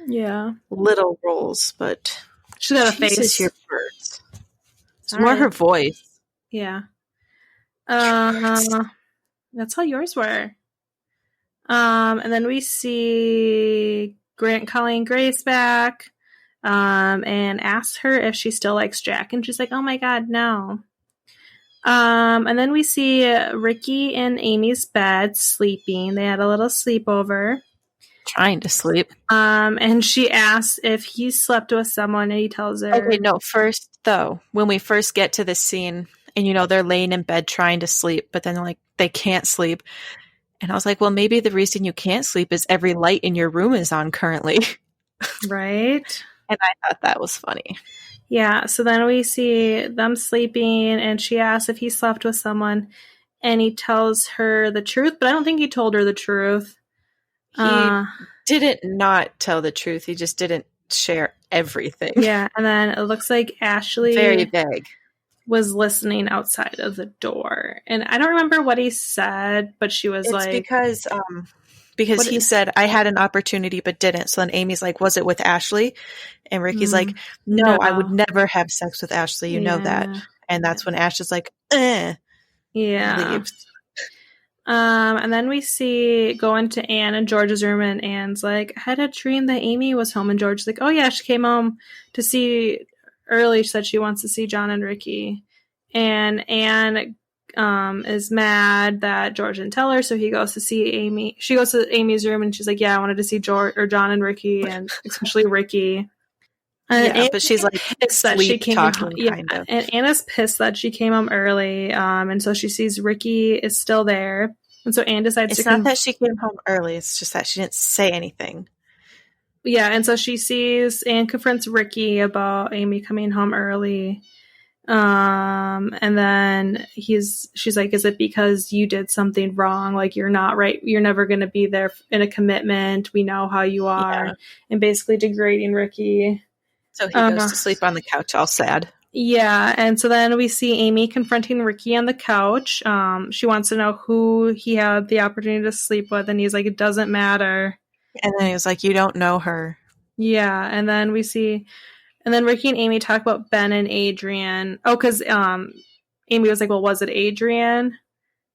Speaker 2: little roles, but
Speaker 1: she's got a face.
Speaker 2: Your birds. It's more her voice.
Speaker 1: Yeah. That's how yours were. And then we see Grant calling Grace back, and asks her if she still likes Jack, and she's like, "Oh my God, no." And then we see Ricky in Amy's bed sleeping. They had a little sleepover.
Speaker 2: Trying to sleep.
Speaker 1: And she asks if he slept with someone, and he tells her.
Speaker 2: Okay, no, first, though, when we first get to this scene, and, they're laying in bed trying to sleep, but then, like, they can't sleep. And I was like, well, maybe the reason you can't sleep is every light in your room is on currently.
Speaker 1: Right.
Speaker 2: And I thought that was funny.
Speaker 1: Yeah, so then we see them sleeping, and she asks if he slept with someone, and he tells her the truth, but I don't think he told her the truth.
Speaker 2: He didn't not tell the truth. He just didn't share everything.
Speaker 1: Yeah, and then it looks like Ashley
Speaker 2: very vague
Speaker 1: was listening outside of the door. And I don't remember what he said, but she was
Speaker 2: because he said, I had an opportunity but didn't. So then Amy's like, was it with Ashley? And Ricky's like, no, I would never have sex with Ashley. You know that. And that's when Ash is like, Yeah. Leaves.
Speaker 1: And then we go into Anne and George's room, and Anne's like, I had a dream that Amy was home. And George's like, oh yeah, she came home to see early. She said she wants to see John and Ricky. And Anne is mad that George didn't tell her, so he goes to see Amy. She goes to Amy's room, and she's like, yeah, I wanted to see John and Ricky, and especially Ricky. And
Speaker 2: but she's like,
Speaker 1: that she came home,
Speaker 2: kind of.
Speaker 1: And Anna's pissed that she came home early, and so she sees Ricky is still there, and so Anne decides
Speaker 2: it's not that she came home early, it's just that she didn't say anything.
Speaker 1: Yeah, and so she sees Anne confronts Ricky about Amy coming home early. And then she's like, is it because you did something wrong? Like, you're not right. You're never going to be there in a commitment. We know how you are. And basically degrading Ricky.
Speaker 2: So he goes to sleep on the couch all sad.
Speaker 1: Yeah. And so then we see Amy confronting Ricky on the couch. She wants to know who he had the opportunity to sleep with. And he's like, it doesn't matter.
Speaker 2: And then he was like, you don't know her.
Speaker 1: Yeah. And then and then Ricky and Amy talk about Ben and Adrian. Oh, because Amy was like, well, was it Adrian?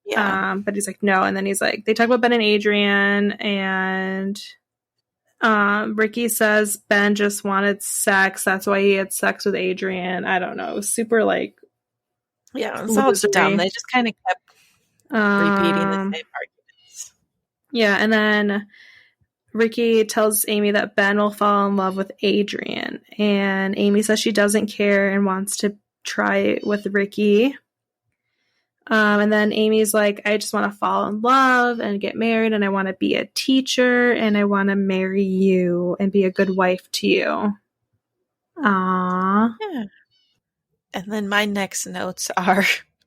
Speaker 2: Yeah.
Speaker 1: But he's like, no. And then he's like, they talk about Ben and Adrian, and Ricky says Ben just wanted sex. That's why he had sex with Adrian. I don't know. It was super like...
Speaker 2: Yeah, it's all dumb. They just kind of kept repeating the same arguments.
Speaker 1: Yeah, and then Ricky tells Amy that Ben will fall in love with Adrian, and Amy says she doesn't care and wants to try it with Ricky. And then Amy's like, I just want to fall in love and get married, and I want to be a teacher, and I want to marry you and be a good wife to you. Aww.
Speaker 2: Yeah. And then my next notes are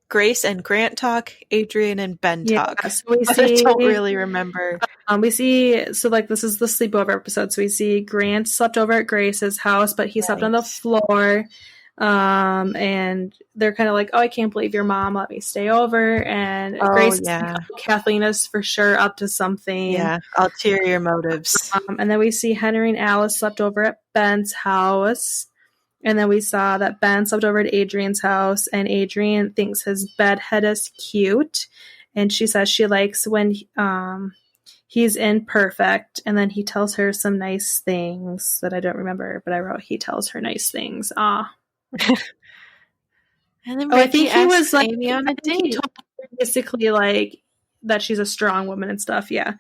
Speaker 2: Grace and Grant talk, Adrian and Ben talk.
Speaker 1: So I
Speaker 2: don't really remember.
Speaker 1: We see, so like this is the sleepover episode. So we see Grant slept over at Grace's house, but he slept on the floor. And they're kind of like, oh, I can't believe your mom let me stay over. And Grace, Kathleen is for sure up to something.
Speaker 2: Yeah, ulterior motives.
Speaker 1: And then we see Henry and Alice slept over at Ben's house. And then we saw that Ben slept over at Adrian's house, and Adrian thinks his bed head is cute. And she says she likes when he's imperfect. And then he tells her some nice things that I don't remember, but I wrote he tells her nice things. Aw.
Speaker 2: And then I think he was like
Speaker 1: Amy on a date. He told her basically like that she's a strong woman and stuff. Yeah.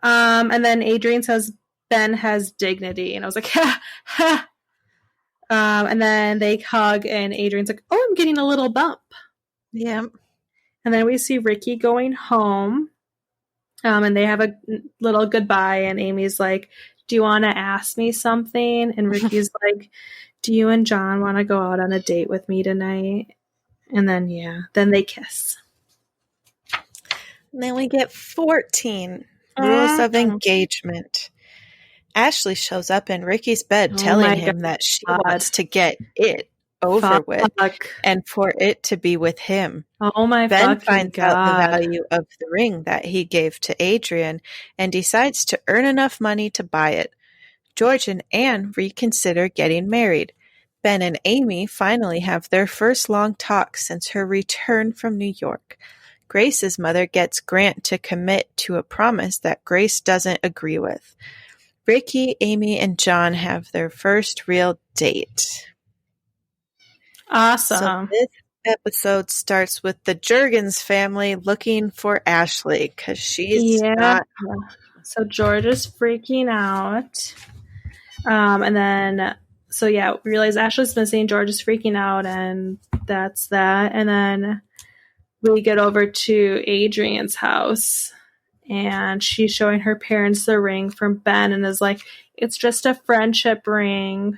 Speaker 1: And then Adrian says Ben has dignity, and I was like, ha ha. And then they hug, and Adrian's like, "Oh, I'm getting a little bump."
Speaker 2: Yeah.
Speaker 1: And then we see Ricky going home, and they have a little goodbye. And Amy's like, "Do you want to ask me something?" And Ricky's like, "Do you and John want to go out on a date with me tonight?" And then, then they kiss.
Speaker 2: And then we get 14 rules of engagement. Ashley shows up in Ricky's bed telling him that she wants to get it over with and for it to be with him.
Speaker 1: Oh my
Speaker 2: Ben finds out the value of the ring that he gave to Adrian and decides to earn enough money to buy it. George and Anne reconsider getting married. Ben and Amy finally have their first long talk since her return from New York. Grace's mother gets Grant to commit to a promise that Grace doesn't agree with. Ricky, Amy, and John have their first real date.
Speaker 1: Awesome.
Speaker 2: So this episode starts with the Juergens family looking for Ashley because she's not.
Speaker 1: So George is freaking out. And then, we realize Ashley's missing. George is freaking out, and that's that. And then we get over to Adrian's house, and she's showing her parents the ring from Ben and is like, "It's just a friendship ring."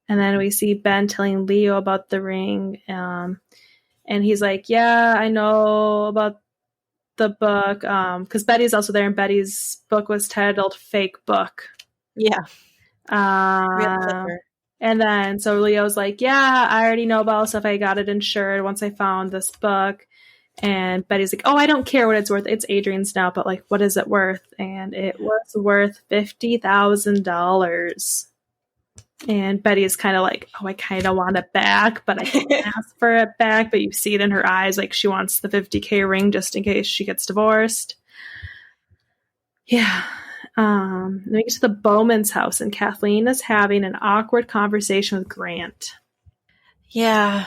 Speaker 1: And then we see Ben telling Leo about the ring. And he's like, "Yeah, I know about the book." Because Betty's also there, and Betty's book was titled Fake Book.
Speaker 2: Yeah.
Speaker 1: And then, so Leo's like, "Yeah, I already know about stuff. I got it insured once I found this book." And Betty's like, "Oh, I don't care what it's worth. It's Adrian's now, but like, what is it worth?" And it was worth $50,000. And Betty is kind of like, "Oh, I kind of want it back, but I can't ask for it back." But you see it in her eyes, like she wants the $50K ring just in case she gets divorced. Yeah. Then we get to the Bowman's house, and Kathleen is having an awkward conversation with Grant.
Speaker 2: Yeah,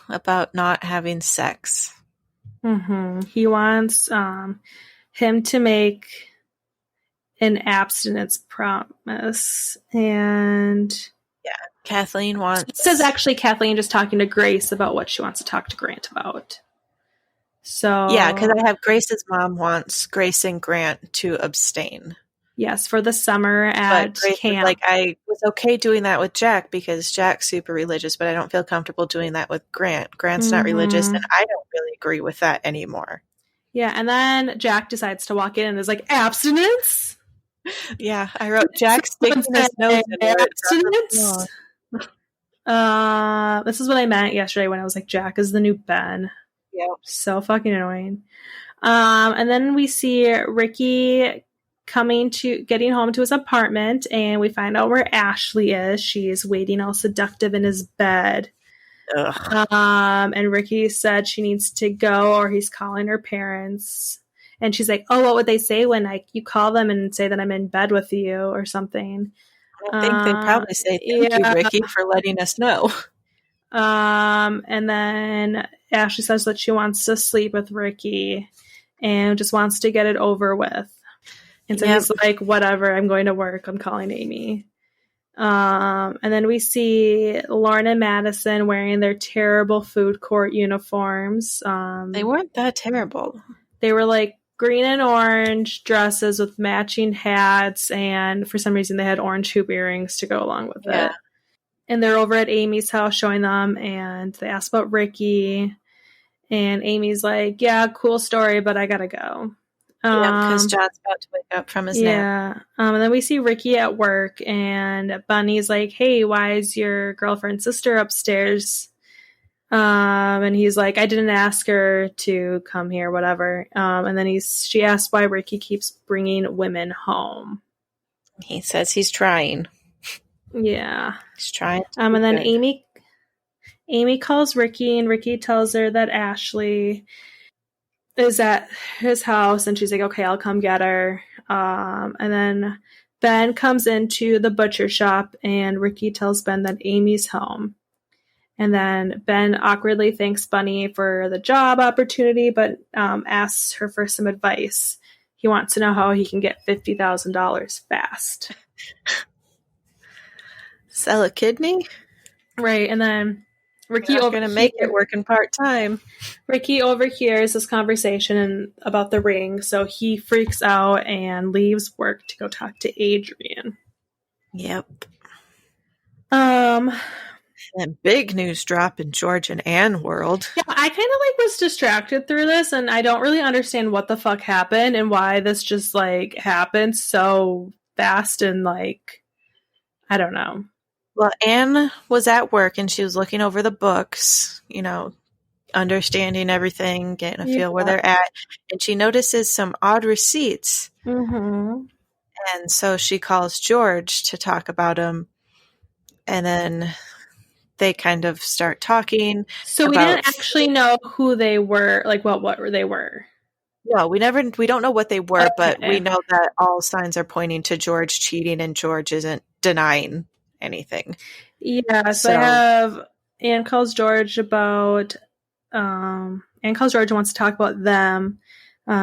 Speaker 2: about not having sex.
Speaker 1: Mm-hmm. He wants him to make an abstinence promise, and
Speaker 2: Kathleen wants.
Speaker 1: This is actually Kathleen just talking to Grace about what she wants to talk to Grant about. So
Speaker 2: because I have Grace's mom wants Grace and Grant to abstain.
Speaker 1: Yes, for the summer at camp.
Speaker 2: Like, I was okay doing that with Jack because Jack's super religious, but I don't feel comfortable doing that with Grant. Grant's not religious, and I don't really agree with that anymore.
Speaker 1: Yeah, and then Jack decides to walk in and is like, "Abstinence?"
Speaker 2: Yeah, I wrote Jack sticking his nose in
Speaker 1: abstinence. This is what I meant yesterday when I was like, Jack is the new Ben.
Speaker 2: Yeah,
Speaker 1: so fucking annoying. And then we see Ricky getting home to his apartment, and we find out where Ashley is. She's waiting all seductive in his bed. And Ricky said she needs to go or he's calling her parents. And she's like, "Oh, what would they say when you call them and say that I'm in bed with you or something?"
Speaker 2: I think they'd probably say, "Thank you, Ricky, for letting us know."
Speaker 1: And then Ashley says that she wants to sleep with Ricky and just wants to get it over with. And so he's like, "Whatever, I'm going to work. I'm calling Amy." And then we see Lauren and Madison wearing their terrible food court uniforms.
Speaker 2: They weren't that terrible.
Speaker 1: They were like green and orange dresses with matching hats, and for some reason they had orange hoop earrings to go along with it. And they're over at Amy's house showing them, and they ask about Ricky, and Amy's like, "Yeah, cool story, but I gotta go."
Speaker 2: Because John's about to wake up from his nap.
Speaker 1: And then we see Ricky at work, and Bunny's like, "Hey, why is your girlfriend's sister upstairs?" And he's like, "I didn't ask her to come here, whatever." And then she asks why Ricky keeps bringing women home.
Speaker 2: He says he's trying.
Speaker 1: Yeah.
Speaker 2: He's trying.
Speaker 1: And then Amy calls Ricky, and Ricky tells her that Ashley is at his house, and she's like, okay, I'll come get her. And then Ben comes into the butcher shop, and Ricky tells Ben that Amy's home. And then Ben awkwardly thanks Bunny for the job opportunity, but asks her for some advice. He wants to know how he can get $50,000 fast.
Speaker 2: Sell a kidney?
Speaker 1: Right, and then Ricky
Speaker 2: going to make it working part-time.
Speaker 1: Ricky overhears this conversation about the ring, so he freaks out and leaves work to go talk to Adrian.
Speaker 2: Yep. And big news drop in George and Anne world.
Speaker 1: Yeah, I kind of was distracted through this, and I don't really understand what the fuck happened and why this just happened so fast and I don't know.
Speaker 2: Well, Anne was at work and she was looking over the books, understanding everything, getting a feel where they're at. And she notices some odd receipts.
Speaker 1: Mm-hmm.
Speaker 2: And so she calls George to talk about them. And then they kind of start talking.
Speaker 1: So we didn't actually know who they were, what they were.
Speaker 2: No, we don't know what they were, but we know that all signs are pointing to George cheating and George isn't denying anything.
Speaker 1: Yeah, so Anne calls George and wants to talk about them.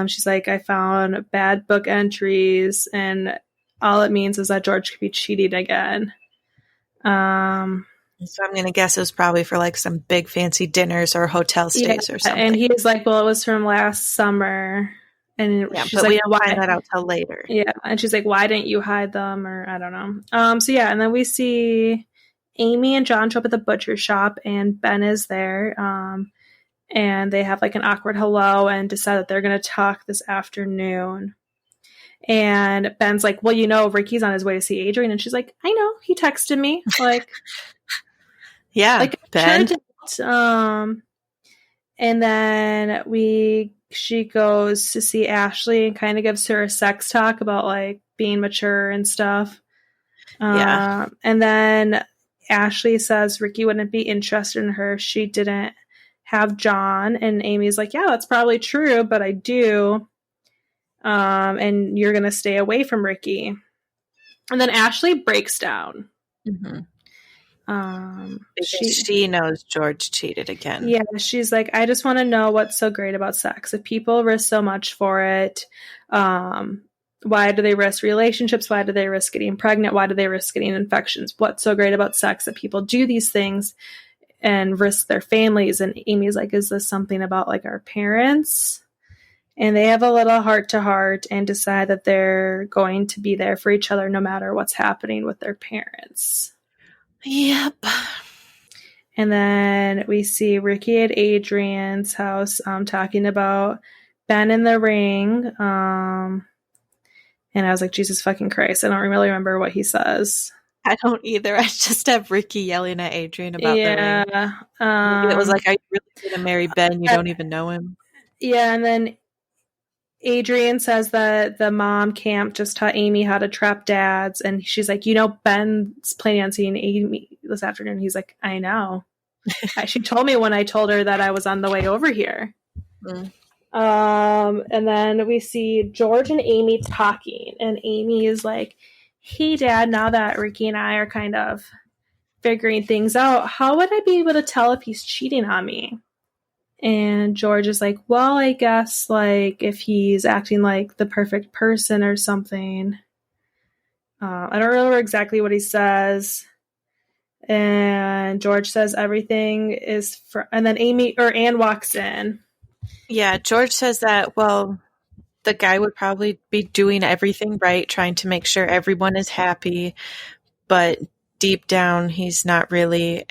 Speaker 1: She's like, I found bad book entries, and all it means is that George could be cheating again. So
Speaker 2: I'm going to guess it was probably for some big fancy dinners or hotel stays or something.
Speaker 1: And he's like, well, it was from last summer. And she's
Speaker 2: but we don't find that out till later.
Speaker 1: Yeah. And she's like, why didn't you hide them? Or I don't know. And then we see Amy and John show up at the butcher shop, and Ben is there. And they have an awkward hello and decide that they're going to talk this afternoon. And Ben's like, well, Ricky's on his way to see Adrian. And she's like, I know. He texted me.
Speaker 2: Yeah, Ben.
Speaker 1: And then she goes to see Ashley and kind of gives her a sex talk about being mature and stuff.
Speaker 2: Yeah.
Speaker 1: And then Ashley says Ricky wouldn't be interested in her. She didn't have John. And Amy's like, yeah, that's probably true, but I do. And you're going to stay away from Ricky. And then Ashley breaks down.
Speaker 2: Mm-hmm. Because she knows George cheated again.
Speaker 1: Yeah, she's like, I just want to know what's so great about sex. If people risk so much for it, why do they risk relationships? Why do they risk getting pregnant? Why do they risk getting infections? What's so great about sex that people do these things and risk their families? And Amy's like, is this something about our parents? And they have a little heart-to-heart and decide that they're going to be there for each other no matter what's happening with their parents.
Speaker 2: Yep.
Speaker 1: And then we see Ricky at Adrian's house talking about Ben in the ring. And I was like, Jesus fucking Christ. I don't really remember what he says.
Speaker 2: I don't either. I just have Ricky yelling at Adrian about the ring. It was like, are you really going to marry Ben? You don't even know him.
Speaker 1: Yeah, and then Adrian says that the mom camp just taught Amy how to trap dads, and she's like, Ben's planning on seeing Amy this afternoon. He's like, I know. She told me when I told her that I was on the way over here. Mm. And then we see George and Amy talking, and Amy is like, hey, Dad, now that Ricky and I are kind of figuring things out, how would I be able to tell if he's cheating on me? And George is like, well, I guess if he's acting like the perfect person or something. I don't remember exactly what he says. And George says everything is and then Anne walks in.
Speaker 2: Yeah, George says that, well, the guy would probably be doing everything right, trying to make sure everyone is happy, but deep down he's not really,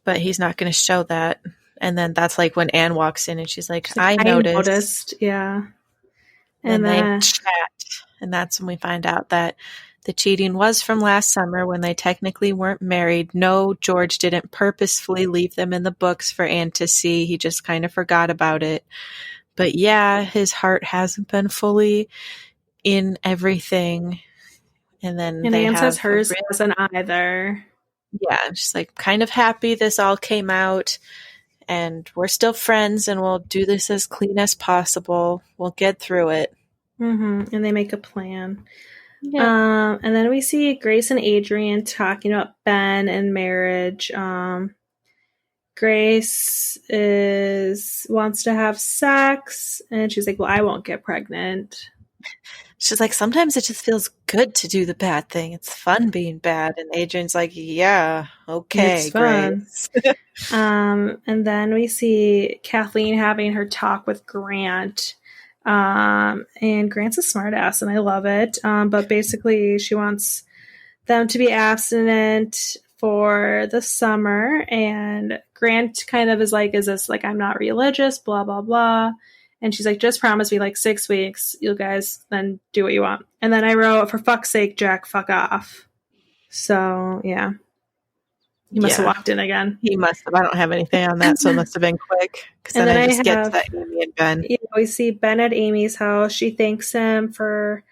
Speaker 2: but he's not going to show that. And then that's when Anne walks in and she's like, I noticed.
Speaker 1: Yeah.
Speaker 2: And they chat. And that's when we find out that the cheating was from last summer when they technically weren't married. No, George didn't purposefully leave them in the books for Anne to see. He just kind of forgot about it. But yeah, his heart hasn't been fully in everything. And then
Speaker 1: and
Speaker 2: they
Speaker 1: Anne says
Speaker 2: have
Speaker 1: hers wasn't either.
Speaker 2: Yeah, she's like, kind of happy this all came out, and we're still friends, and we'll do this as clean as possible. We'll get through it.
Speaker 1: Mm-hmm. And they make a plan.
Speaker 2: Yeah.
Speaker 1: And then we see Grace and Adrian talking about Ben and marriage. Grace wants to have sex, and she's like, well, I won't get pregnant.
Speaker 2: She's like, sometimes it just feels good to do the bad thing. It's fun being bad. And Adrian's like, yeah, okay,
Speaker 1: It's fun.
Speaker 2: Grace.
Speaker 1: And then we see Kathleen having her talk with Grant. And Grant's a smartass, and I love it. But basically, she wants them to be abstinent for the summer. And Grant kind of is like, is this like, I'm not religious, blah, blah, blah. And she's like, just promise me like 6 weeks. You guys then do what you want. And then I wrote, for fuck's sake, Jack, fuck off. So, yeah. He must have walked in again.
Speaker 2: He must have. I don't have anything on that, so it must have been quick. Because then I just get to that Amy and Ben.
Speaker 1: Yeah, we see Ben at Amy's house. She thanks him for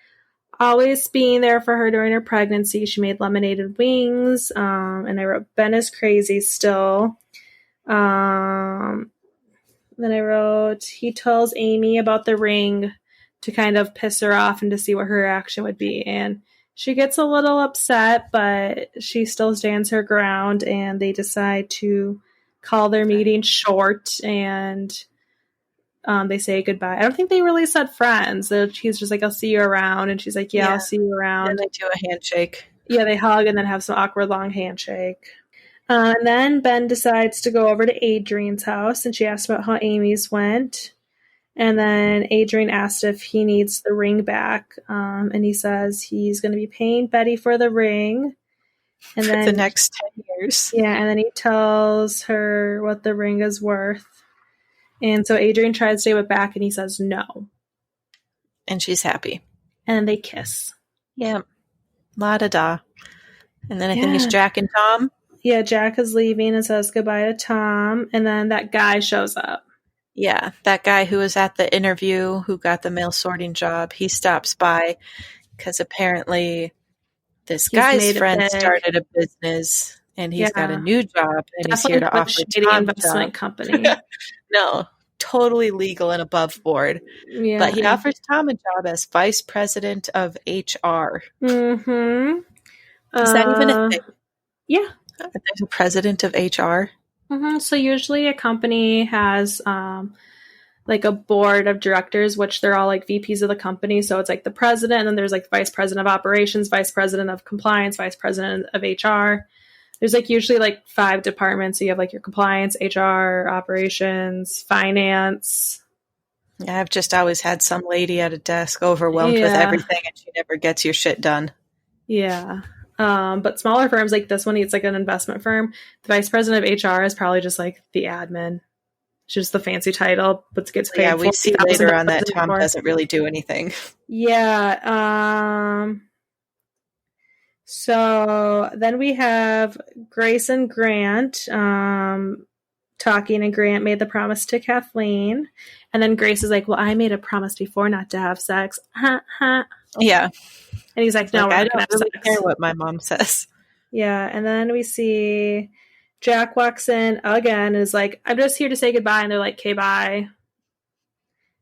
Speaker 1: always being there for her during her pregnancy. She made lemonade and wings. And I wrote, Ben is crazy still. Then I wrote, he tells Amy about the ring to kind of piss her off and to see what her reaction would be. And she gets a little upset, but she still stands her ground, and they decide to call their meeting short, and they say goodbye. I don't think they really said friends. He's just like, I'll see you around. And she's like, yeah, I'll see you around.
Speaker 2: And they do a handshake.
Speaker 1: Yeah, they hug and then have some awkward long handshake. And then Ben decides to go over to Adrian's house, and she asks about how Amy's went. And then Adrian asked if he needs the ring back. And he says he's going to be paying Betty for the ring. And
Speaker 2: for
Speaker 1: then
Speaker 2: the next 10 years.
Speaker 1: Yeah, and then he tells her what the ring is worth. And so Adrian tries to give it back, and he says no.
Speaker 2: And she's happy.
Speaker 1: And they kiss.
Speaker 2: Yeah. La-da-da. And then I think it's Jack and Tom.
Speaker 1: Yeah, Jack is leaving and says goodbye to Tom. And then that guy shows up.
Speaker 2: Yeah, that guy who was at the interview who got the mail sorting job, he stops by because apparently this guy's friend started a business and he's got a new job and he's here to offer Tom a investment
Speaker 1: company.
Speaker 2: No, totally legal and above board.
Speaker 1: Yeah.
Speaker 2: But he offers Tom a job as vice president of HR.
Speaker 1: Mm-hmm.
Speaker 2: Is that even a thing?
Speaker 1: Yeah.
Speaker 2: There's a president of HR?
Speaker 1: Mm-hmm. So usually a company has like a board of directors, which they're all like VPs of the company. So it's like the president, and then there's like vice president of operations, vice president of compliance, vice president of HR. There's like usually like 5 departments. So you have like your compliance, HR, operations, finance.
Speaker 2: Yeah, I've just always had some lady at a desk overwhelmed with everything, and she never gets your shit done.
Speaker 1: Yeah. But smaller firms like this one, it's like an investment firm. The vice president of HR is probably just like the admin. It's just the fancy title, but gets paid.
Speaker 2: Yeah, we see later on that Tom doesn't really do anything.
Speaker 1: Yeah. So then we have Grace and Grant talking, and Grant made the promise to Kathleen. And then Grace is like, well, I made a promise before not to have sex.
Speaker 2: Yeah.
Speaker 1: And he's like, no, I don't
Speaker 2: really care what my mom says.
Speaker 1: Yeah. And then we see Jack walks in again and is like, I'm just here to say goodbye. And they're like, okay, bye.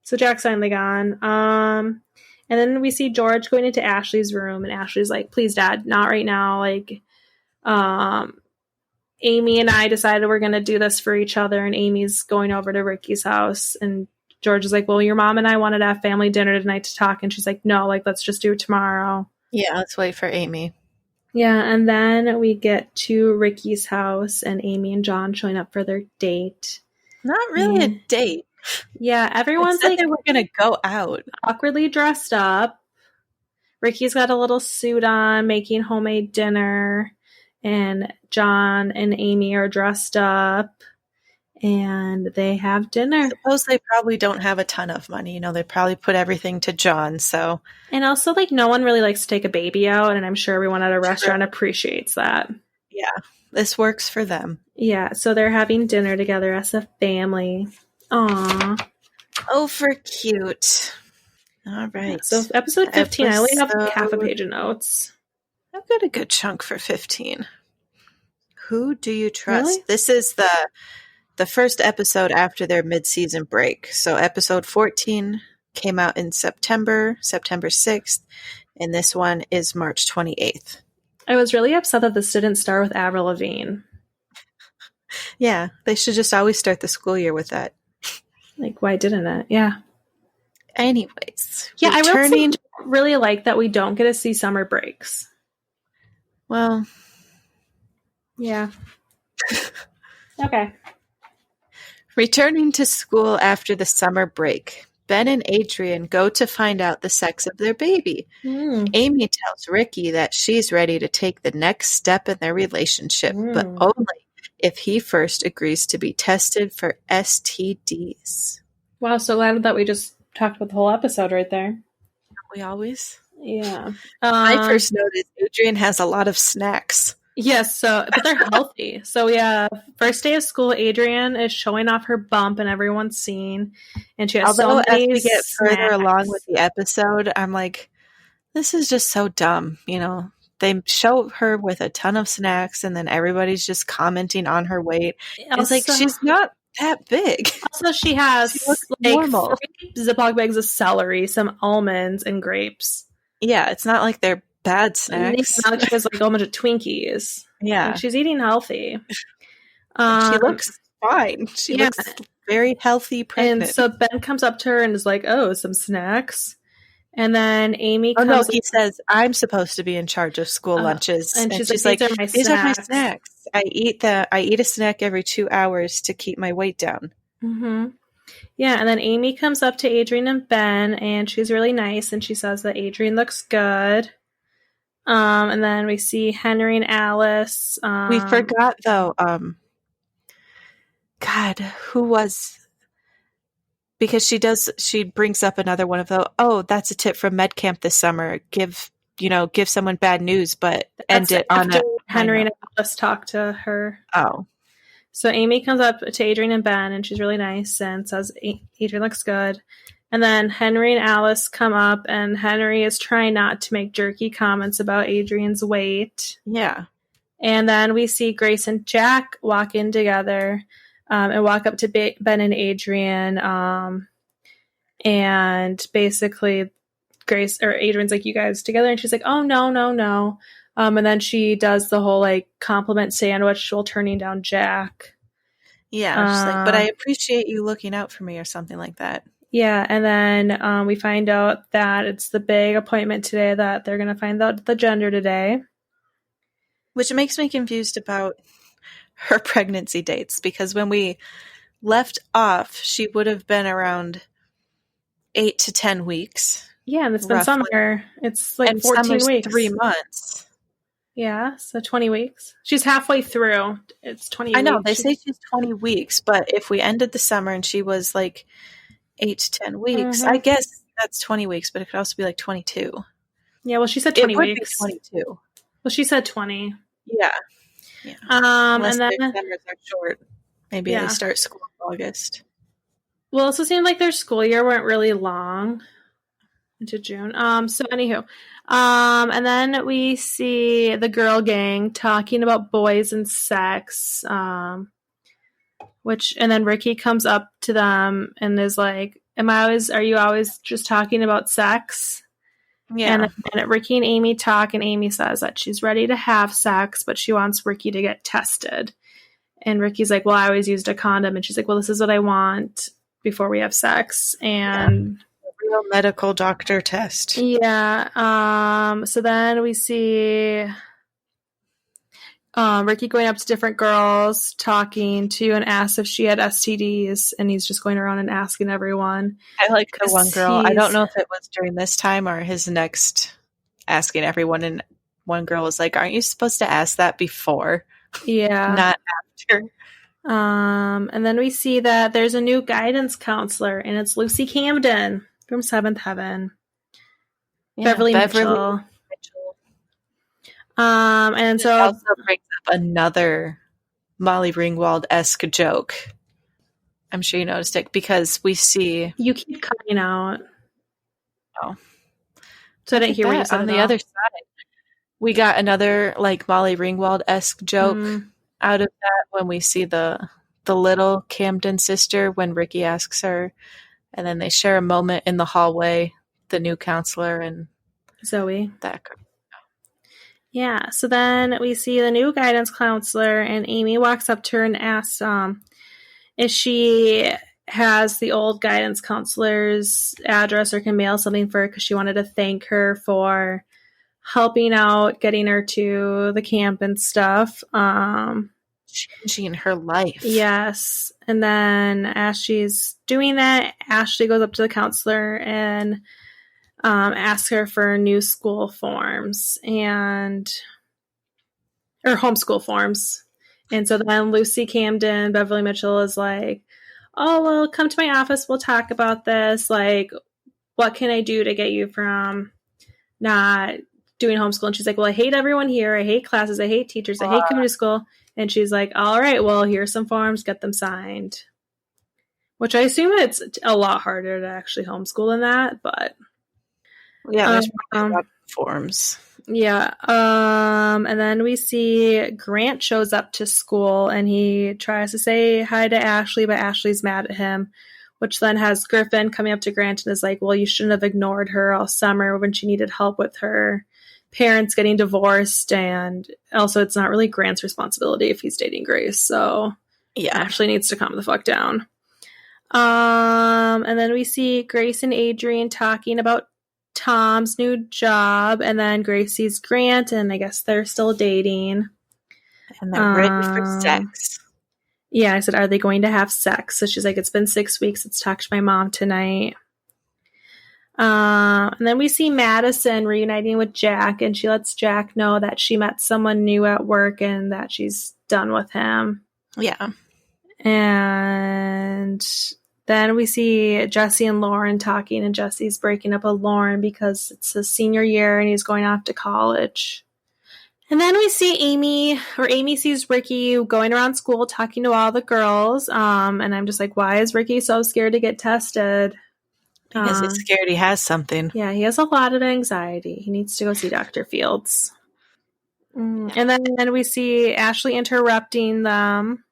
Speaker 1: So Jack's finally gone. And then we see George going into Ashley's room, and Ashley's like, please, Dad, not right now. Like, Amy and I decided we're going to do this for each other, and Amy's going over to Ricky's house. And George is like, well, your mom and I wanted to have family dinner tonight to talk. And she's like, no, like, let's just do it tomorrow.
Speaker 2: Yeah, let's wait for Amy.
Speaker 1: Yeah, and then we get to Ricky's house, and Amy and John showing up for their date.
Speaker 2: Not really a date.
Speaker 1: Yeah, everyone's like,
Speaker 2: they were going to go out.
Speaker 1: Awkwardly dressed up. Ricky's got a little suit on, making homemade dinner. And John and Amy are dressed up. And they have dinner.
Speaker 2: I suppose they probably don't have a ton of money. You know, they probably put everything to John, so.
Speaker 1: And also, like, no one really likes to take a baby out, and I'm sure everyone at a restaurant appreciates that.
Speaker 2: Yeah, this works for them.
Speaker 1: Yeah, so they're having dinner together as a family. Aww.
Speaker 2: Oh, for cute. All right.
Speaker 1: So episode 15, I only have half a page of notes.
Speaker 2: I've got a good chunk for 15. Who do you trust?
Speaker 1: Really?
Speaker 2: This is the first episode after their mid-season break. So episode 14 came out in September 6th, and this one is March 28th.
Speaker 1: I was really upset that this didn't start with Avril Lavigne.
Speaker 2: Yeah, they should just always start the school year with that.
Speaker 1: Like, why didn't it? Yeah.
Speaker 2: Anyways.
Speaker 1: Yeah, I really like that we don't get to see summer breaks.
Speaker 2: Well.
Speaker 1: Yeah. Okay.
Speaker 2: Returning to school after the summer break, Ben and Adrian go to find out the sex of their baby. Amy tells Ricky that she's ready to take the next step in their relationship, but only if he first agrees to be tested for STDs.
Speaker 1: Wow, so glad that we just talked about the whole episode right there.
Speaker 2: We always?
Speaker 1: Yeah.
Speaker 2: I first noticed Adrian has a lot of snacks.
Speaker 1: Yes, but they're healthy. So yeah, first day of school, Adrian is showing off her bump and everyone's seen. And she has so many
Speaker 2: as we get further
Speaker 1: snacks.
Speaker 2: along with the episode, I'm like, this is just so dumb, you know? They show her with a ton of snacks and then everybody's just commenting on her weight. It's like, she's not that big.
Speaker 1: Also, she has
Speaker 2: she looks normal.
Speaker 1: 3 Ziploc bags of celery, some almonds, and grapes.
Speaker 2: Yeah, it's not like they're bad snacks.
Speaker 1: It's not like she has like a whole bunch of Twinkies.
Speaker 2: Yeah.
Speaker 1: Like, she's eating healthy.
Speaker 2: She looks fine. She looks very healthy, pregnant.
Speaker 1: And so Ben comes up to her and is like, oh, some snacks. And then Amy comes
Speaker 2: he says, I'm supposed to be in charge of school lunches.
Speaker 1: And she's like, these are my
Speaker 2: snacks. I eat a snack every 2 hours to keep my weight down.
Speaker 1: Mm-hmm. Yeah, and then Amy comes up to Adrian and Ben, and she's really nice, and she says that Adrian looks good. And then we see Henry and Alice.
Speaker 2: We forgot, though, God, who was... Because she brings up another one of those, oh, that's a tip from med camp this summer. Give someone bad news, but end it on a...
Speaker 1: Henry and Alice talk to her.
Speaker 2: Oh.
Speaker 1: So Amy comes up to Adrian and Ben, and she's really nice and says Adrian looks good. And then Henry and Alice come up, and Henry is trying not to make jerky comments about Adrian's weight.
Speaker 2: Yeah.
Speaker 1: And then we see Grace and Jack walk in together. And walk up to Ben and Adrian, and basically Adrian's like, you guys together? And she's like, oh, no. And then she does the whole like compliment sandwich while turning down Jack.
Speaker 2: Yeah, she's like, but I appreciate you looking out for me or something like that.
Speaker 1: Yeah, and then we find out that it's the big appointment today that they're going to find out the gender today.
Speaker 2: Which makes me confused about her pregnancy dates, because when we left off, she would have been around 8 to 10 weeks.
Speaker 1: Yeah, and it's been summer. It's like 14 weeks.
Speaker 2: 3 months.
Speaker 1: Yeah, so 20 weeks. She's halfway through. It's 20 weeks.
Speaker 2: I know, they say she's 20 weeks, but if we ended the summer and she was like 8 to 10 weeks, I guess that's 20 weeks, but it could also be like 22.
Speaker 1: Yeah, well, she said 20 weeks.
Speaker 2: It would be 22.
Speaker 1: Well, she said 20.
Speaker 2: Yeah.
Speaker 1: and
Speaker 2: Unless
Speaker 1: then
Speaker 2: their summers are short. Maybe they start school in August.
Speaker 1: Well, it also seemed like their school year went really long into June. So anywho, and then we see the girl gang talking about boys and sex, and then Ricky comes up to them and is like, are you always just talking about sex? Yeah. And then Ricky and Amy talk, and Amy says that she's ready to have sex, but she wants Ricky to get tested. And Ricky's like, well, I always used a condom. And she's like, well, this is what I want before we have sex. And
Speaker 2: a real medical doctor test.
Speaker 1: Yeah. So then we see Ricky going up to different girls, talking to and asks if she had STDs, and he's just going around and asking everyone. I like the one girl. I don't know if it was during this time or his next asking everyone, and one girl was like, aren't you supposed to ask that before? Yeah.
Speaker 2: Not after.
Speaker 1: And then we see that there's a new guidance counselor, and it's Lucy Camden from Seventh Heaven. Yeah, Beverly Mitchell. And so
Speaker 2: it also brings up another Molly Ringwald-esque joke. I'm sure you noticed it, because we see...
Speaker 1: You keep cutting out.
Speaker 2: Oh.
Speaker 1: So I didn't hear what you said
Speaker 2: on the other side. We got another like Molly Ringwald-esque joke out of that when we see the little Camden sister when Ricky asks her, and then they share a moment in the hallway, the new counselor and
Speaker 1: Zoe.
Speaker 2: That.
Speaker 1: Yeah, so then we see the new guidance counselor, and Amy walks up to her and asks if she has the old guidance counselor's address or can mail something for her because she wanted to thank her for helping out, getting her to the camp and stuff.
Speaker 2: Changing her life.
Speaker 1: Yes. And then as she's doing that, Ashley goes up to the counselor and asks her for new school forms or homeschool forms. And so then Lucy Camden, Beverly Mitchell is like, oh, well, come to my office. We'll talk about this. Like, what can I do to get you from not doing homeschool? And she's like, well, I hate everyone here. I hate classes. I hate teachers. I hate coming to school. And she's like, all right, well, here's some forms. Get them signed. Which I assume it's a lot harder to actually homeschool than that, but
Speaker 2: yeah, there's probably a lot of forms.
Speaker 1: Yeah. And then we see Grant shows up to school and he tries to say hi to Ashley, but Ashley's mad at him, which then has Griffin coming up to Grant and is like, well, you shouldn't have ignored her all summer when she needed help with her parents getting divorced. And also it's not really Grant's responsibility if he's dating Grace. So yeah, Ashley needs to calm the fuck down. And then we see Grace and Adrian talking about Tom's new job, and then Grace sees Grant, and I guess they're still dating.
Speaker 2: And they're ready for sex.
Speaker 1: Yeah, I said, are they going to have sex? So she's like, it's been 6 weeks. Let's talk to my mom tonight. And then we see Madison reuniting with Jack, and she lets Jack know that she met someone new at work and that she's done with him.
Speaker 2: Yeah.
Speaker 1: And then we see Jesse and Lauren talking, and Jesse's breaking up with Lauren because it's his senior year and he's going off to college. And then we see Amy sees Ricky going around school talking to all the girls. And I'm just like, why is Ricky so scared to get tested?
Speaker 2: Because he's scared he has something.
Speaker 1: Yeah, he has a lot of anxiety. He needs to go see Dr. Fields. And then we see Ashley interrupting them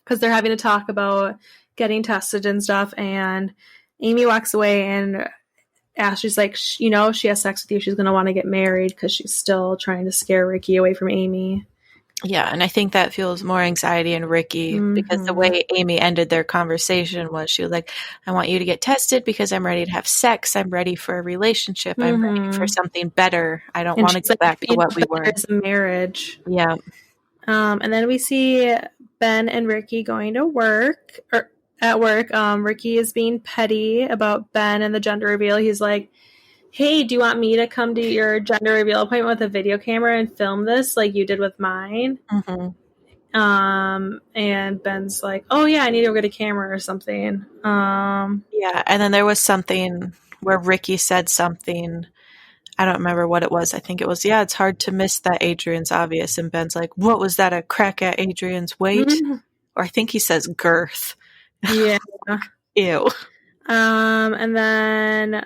Speaker 1: because they're having to talk about getting tested and stuff, and Amy walks away, and Ashley's like, she has sex with you. She's going to want to get married because she's still trying to scare Ricky away from Amy.
Speaker 2: Yeah, and I think that fuels more anxiety in Ricky because the way Amy ended their conversation was she was like, I want you to get tested because I'm ready to have sex. I'm ready for a relationship. I'm ready for something better. I don't want to go back to what we were.
Speaker 1: It's a marriage.
Speaker 2: Yeah.
Speaker 1: And then we see Ben and Ricky going to work, or at work. Ricky is being petty about Ben and the gender reveal. He's like, hey, do you want me to come to your gender reveal appointment with a video camera and film this like you did with mine? And Ben's like, oh yeah, I need to go get a camera or something.
Speaker 2: Yeah, and then there was something where Ricky said something. I don't remember what it was. I think it was, it's hard to miss that Adrian's obvious. And Ben's like, what was that, a crack at Adrian's weight? Or I think he says girth.
Speaker 1: Yeah.
Speaker 2: Ew.
Speaker 1: And then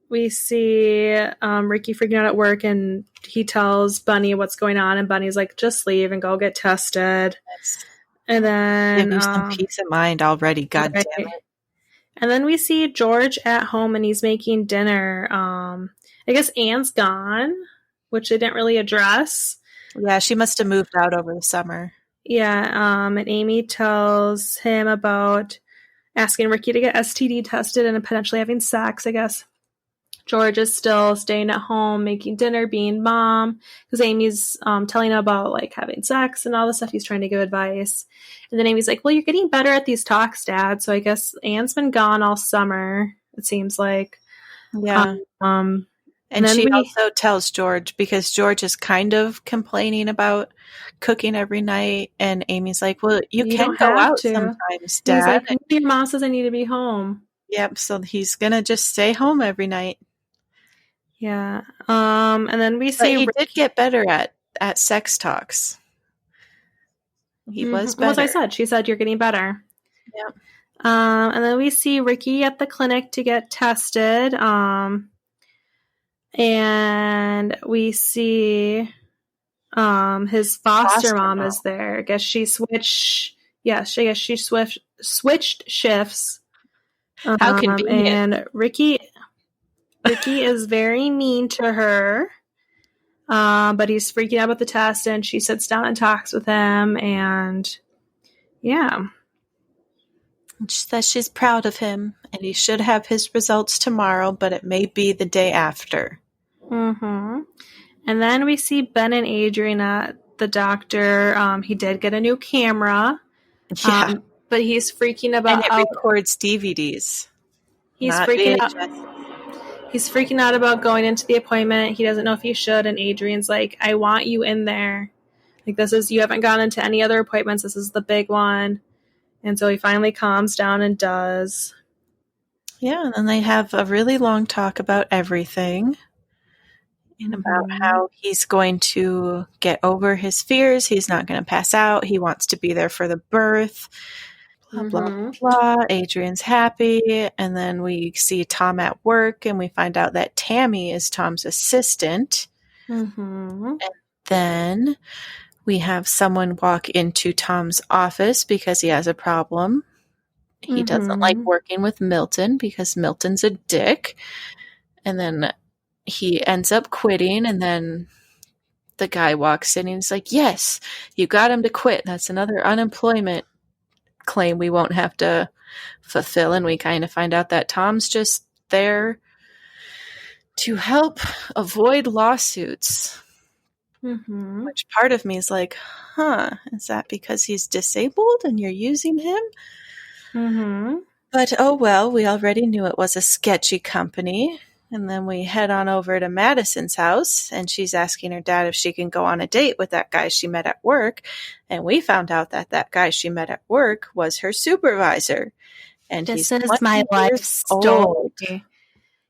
Speaker 1: we see Ricky freaking out at work, and he tells Bunny what's going on, and Bunny's like, just leave and go get tested.
Speaker 2: Yes.
Speaker 1: And then
Speaker 2: give you some peace of mind already, god damn it.
Speaker 1: And then we see George at home, and he's making dinner. I guess Anne's gone, which they didn't really address.
Speaker 2: Yeah, she must have moved out over the summer.
Speaker 1: Yeah, and Amy tells him about asking Ricky to get STD tested and potentially having sex. I guess George is still staying at home, making dinner, being mom, because Amy's telling him about like having sex and all this stuff. He's trying to give advice. And then Amy's like, well, you're getting better at these talks, Dad. So I guess Anne's been gone all summer, it seems like.
Speaker 2: Yeah. And she also tells George, because George is kind of complaining about cooking every night, and Amy's like, well, you can go out sometimes, Dad.
Speaker 1: He's like, your mom says I need to be home.
Speaker 2: Yep, so he's going to just stay home every night.
Speaker 1: Yeah. And then we see
Speaker 2: he did get better at sex talks. He was better.
Speaker 1: Well, as I said, she said you're getting better.
Speaker 2: Yeah.
Speaker 1: And then we see Ricky at the clinic to get tested. And we see his foster mom is there. I guess she switched. Yes, I guess she switched shifts.
Speaker 2: How convenient.
Speaker 1: And Ricky is very mean to her. But he's freaking out about the test, and she sits down and talks with him, and yeah.
Speaker 2: She says she's proud of him, and he should have his results tomorrow, but it may be the day after.
Speaker 1: Mm-hmm. And then we see Ben and Adrian at the doctor. He did get a new camera.
Speaker 2: Yeah.
Speaker 1: But he's freaking about...
Speaker 2: And it records DVDs.
Speaker 1: He's freaking out. He's freaking out about going into the appointment. He doesn't know if he should, and Adrian's like, I want you in there. Like, you haven't gone into any other appointments. This is the big one. And so he finally calms down and does.
Speaker 2: Yeah, and then they have a really long talk about everything. And about how he's going to get over his fears. He's not going to pass out. He wants to be there for the birth. Blah, blah, blah. Adrian's happy. And then we see Tom at work, and we find out that Tammy is Tom's assistant. And then we have someone walk into Tom's office because he has a problem. He doesn't like working with Milton because Milton's a dick. And then he ends up quitting, and then the guy walks in and he's like, yes, you got him to quit. That's another unemployment claim we won't have to fulfill. And we kind of find out that Tom's just there to help avoid lawsuits. Which part of me is like, is that because he's disabled and you're using him? But oh well, we already knew it was a sketchy company. And then we head on over to Madison's house, and she's asking her dad if she can go on a date with that guy she met at work. And we found out that that guy she met at work was her supervisor. And
Speaker 1: this is my life story.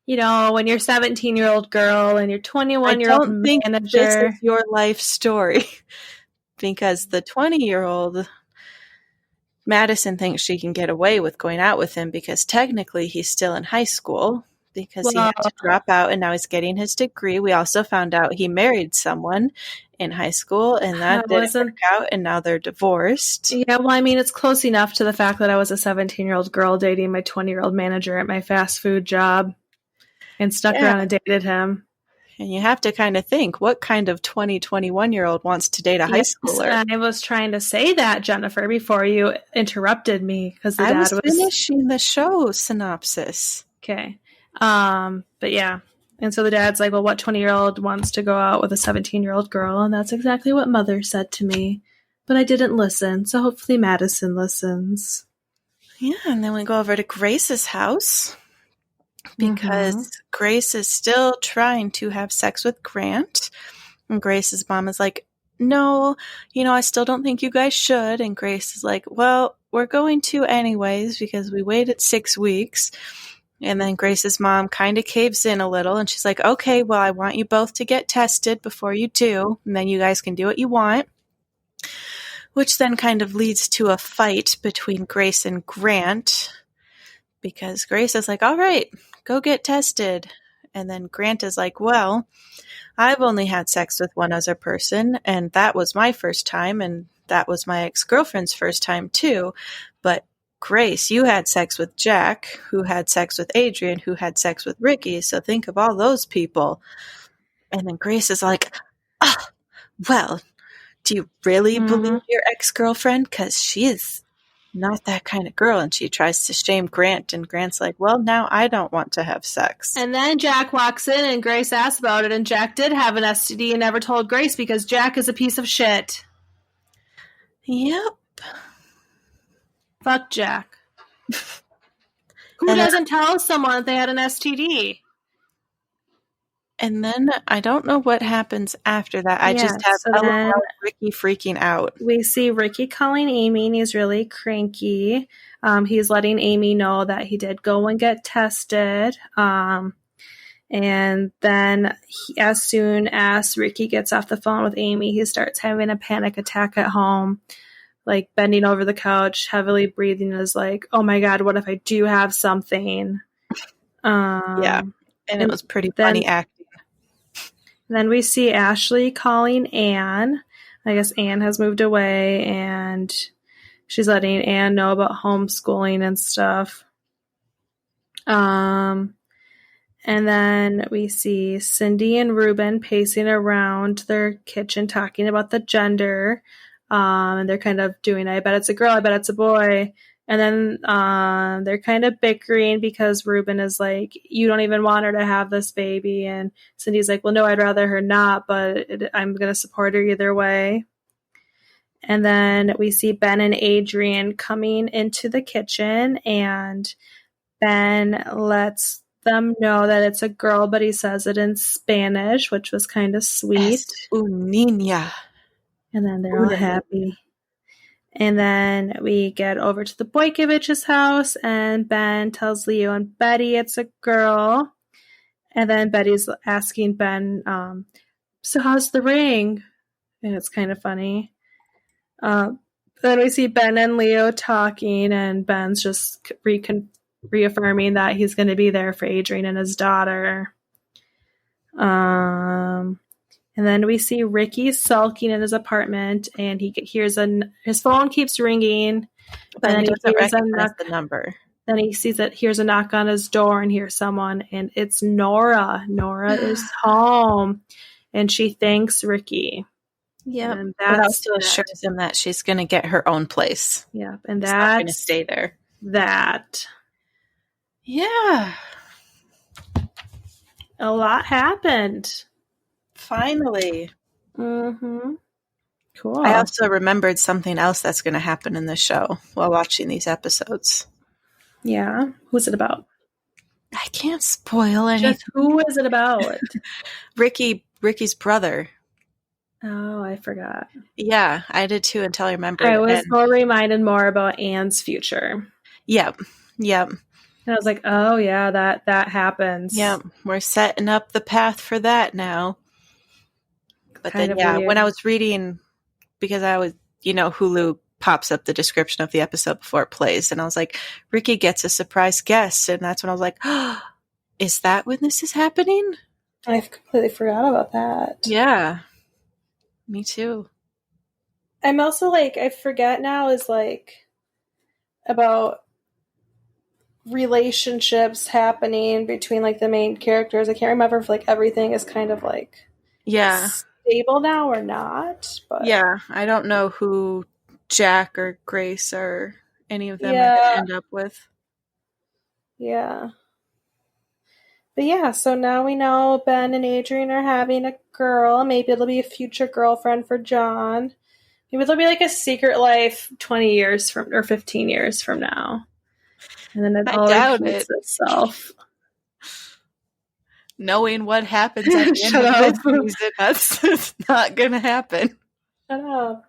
Speaker 1: You know, when you're a 17-year-old girl and you're 21-year-old manager.
Speaker 2: I don't think this is your life story. Because the 20-year-old Madison thinks she can get away with going out with him because technically he's still in high school. Because he had to drop out, and now he's getting his degree. We also found out he married someone in high school, and that didn't work out, and now they're divorced.
Speaker 1: Yeah, well, I mean, it's close enough to the fact that I was a 17-year-old girl dating my 20-year-old manager at my fast food job and stuck around and dated him.
Speaker 2: And you have to kind of think, what kind of 21-year-old wants to date a high schooler?
Speaker 1: I was trying to say that, Jennifer, before you interrupted me. Because
Speaker 2: I was finishing the show synopsis.
Speaker 1: Okay. But yeah. And so the dad's like, well, what 20-year-old wants to go out with a 17-year-old girl? And that's exactly what Mother said to me. But I didn't listen. So hopefully Madison listens.
Speaker 2: Yeah. And then we go over to Grace's house because Grace is still trying to have sex with Grant. And Grace's mom is like, no, I still don't think you guys should. And Grace is like, well, we're going to anyways because we waited 6 weeks. And then Grace's mom kind of caves in a little, and she's like, okay, well, I want you both to get tested before you do, and then you guys can do what you want. Which then kind of leads to a fight between Grace and Grant, because Grace is like, all right, go get tested. And then Grant is like, well, I've only had sex with one other person, and that was my first time, and that was my ex-girlfriend's first time too, but Grace, you had sex with Jack, who had sex with Adrian, who had sex with Ricky, so think of all those people. And then Grace is like, well, do you really believe your ex-girlfriend? Because she is not that kind of girl. And she tries to shame Grant, and Grant's like, well, now I don't want to have sex.
Speaker 1: And then Jack walks in, and Grace asks about it, and Jack did have an STD and never told Grace because Jack is a piece of shit.
Speaker 2: Yep.
Speaker 1: Fuck Jack. Who doesn't tell someone that they had an STD?
Speaker 2: And then I don't know what happens after that. I just have Ricky freaking out.
Speaker 1: We see Ricky calling Amy, and he's really cranky. He's letting Amy know that he did go and get tested. And then as soon as Ricky gets off the phone with Amy, he starts having a panic attack at home. Like bending over the couch, heavily breathing, is like, oh my God, what if I do have something?
Speaker 2: Yeah. And it was pretty funny acting.
Speaker 1: Then we see Ashley calling Anne. I guess Anne has moved away, and she's letting Anne know about homeschooling and stuff. And then we see Cindy and Ruben pacing around their kitchen talking about the gender. And they're kind of doing, I bet it's a girl, I bet it's a boy. And then they're kind of bickering because Ruben is like, you don't even want her to have this baby. And Cindy's like, well, no, I'd rather her not, but I'm going to support her either way. And then we see Ben and Adrian coming into the kitchen, and Ben lets them know that it's a girl, but he says it in Spanish, which was kind of sweet.
Speaker 2: Es un niña.
Speaker 1: And then they're all happy. And then we get over to the Boykovich's house, and Ben tells Leo and Betty it's a girl. And then Betty's asking Ben, so how's the ring? And it's kind of funny. Then we see Ben and Leo talking, and Ben's just reaffirming that he's going to be there for Adrian and his daughter. And then we see Ricky sulking in his apartment, and he hears his phone keeps ringing.
Speaker 2: But then he doesn't recognize the number.
Speaker 1: Then he sees that hears a knock on his door and hears someone, and it's Nora. Nora is home, and she thanks Ricky.
Speaker 2: Yeah, and that also assures him that she's going to get her own place.
Speaker 1: Yeah, and
Speaker 2: that's not going to stay there.
Speaker 1: That.
Speaker 2: Yeah.
Speaker 1: A lot happened.
Speaker 2: Finally.
Speaker 1: Mm-hmm. Cool.
Speaker 2: I also remembered something else that's going to happen in the show while watching these episodes.
Speaker 1: Yeah? Who's it about?
Speaker 2: I can't spoil anything.
Speaker 1: Just who is it about?
Speaker 2: Ricky's brother.
Speaker 1: Oh, I forgot.
Speaker 2: Yeah, I did too until I remembered.
Speaker 1: I was reminded more about Anne's future.
Speaker 2: Yep.
Speaker 1: And I was like, oh, yeah, that happens.
Speaker 2: Yep. We're setting up the path for that now. But then, yeah, when I was reading, because I was, Hulu pops up the description of the episode before it plays. And I was like, Ricky gets a surprise guest. And that's when I was like, oh, is that when this is happening?
Speaker 1: I completely forgot about that.
Speaker 2: Yeah. Me too.
Speaker 1: I'm also like, I forget now is like about relationships happening between like the main characters. I can't remember if like everything is kind of like stable now or not. But
Speaker 2: yeah, I don't know who Jack or Grace or any of them are going to end up with.
Speaker 1: Yeah. But yeah, so now we know Ben and Adrian are having a girl. Maybe it'll be a future girlfriend for John. Maybe it'll be like a secret life 20 years from or 15 years from now. And then it all repeats itself.
Speaker 2: Knowing what happens at the end of this season, that's not going to happen.
Speaker 1: Shut up.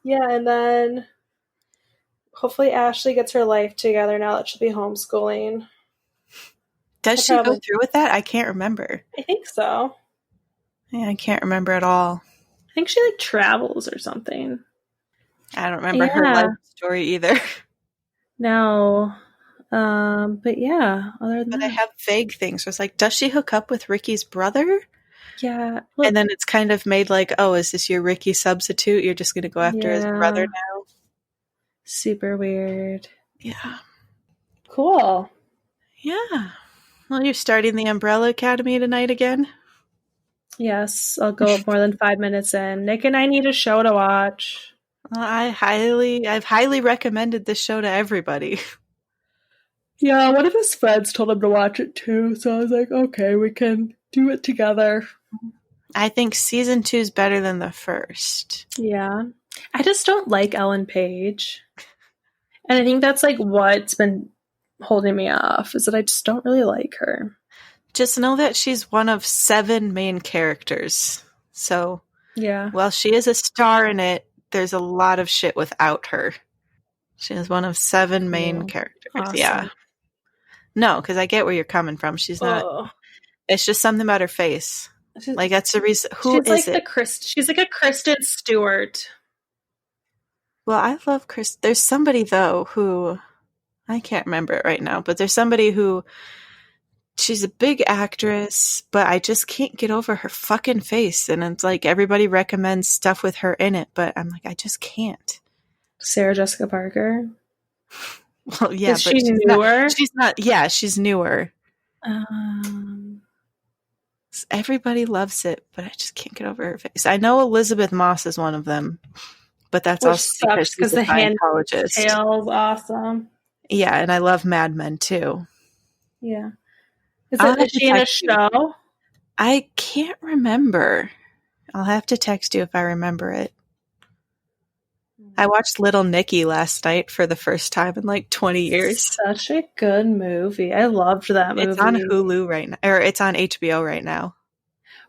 Speaker 1: Yeah, and then hopefully Ashley gets her life together now that she'll be homeschooling.
Speaker 2: Does she go through with that? I can't remember.
Speaker 1: I think so.
Speaker 2: Yeah, I can't remember at all.
Speaker 1: I think she like travels or something.
Speaker 2: I don't remember her life story either.
Speaker 1: No. But yeah, other than
Speaker 2: that. I have vague things. So it's like, does she hook up with Ricky's brother?
Speaker 1: Yeah.
Speaker 2: And then it's kind of made like, oh, is this your Ricky substitute? You're just going to go after his brother now?
Speaker 1: Super weird.
Speaker 2: Yeah.
Speaker 1: Cool.
Speaker 2: Yeah. Well, you're starting the Umbrella Academy tonight again?
Speaker 1: Yes, I'll go more than 5 minutes in. Nick and I need a show to watch.
Speaker 2: I've highly recommended this show to everybody.
Speaker 1: Yeah, one of his friends told him to watch it too, so I was like, okay, we can do it together.
Speaker 2: I think season 2 is better than the first.
Speaker 1: Yeah. I just don't like Ellen Page. And I think that's like what's been holding me off, is that I just don't really like her.
Speaker 2: Just know that she's one of 7 main characters. So,
Speaker 1: yeah.
Speaker 2: While she is a star in it, there's a lot of shit without her. She is one of 7 main characters.
Speaker 1: Awesome.
Speaker 2: Yeah. No, because I get where you're coming from. She's not. It's just something about her face. Like, that's the reason. Who is it?
Speaker 1: She's like a Kristen Stewart.
Speaker 2: Well, I love Chris. There's somebody, though, who I can't remember it right now, but there's somebody who she's a big actress, but I just can't get over her fucking face. And it's like everybody recommends stuff with her in it, but I'm like, I just can't.
Speaker 1: Sarah Jessica Parker.
Speaker 2: Well, yeah,
Speaker 1: is she newer?
Speaker 2: She's not. Yeah, she's newer. Everybody loves it, but I just can't get over her face. I know Elizabeth Moss is one of them, but that's
Speaker 1: Which
Speaker 2: also because she's a Scientologist.
Speaker 1: Tale's awesome.
Speaker 2: Yeah, and I love Mad Men too.
Speaker 1: Yeah. Is she in a show?
Speaker 2: I can't remember. I'll have to text you if I remember it. I watched Little Nicky last night for the first time in like 20 years.
Speaker 1: Such a good movie. I loved that movie.
Speaker 2: It's on Hulu right now, or it's on HBO right now.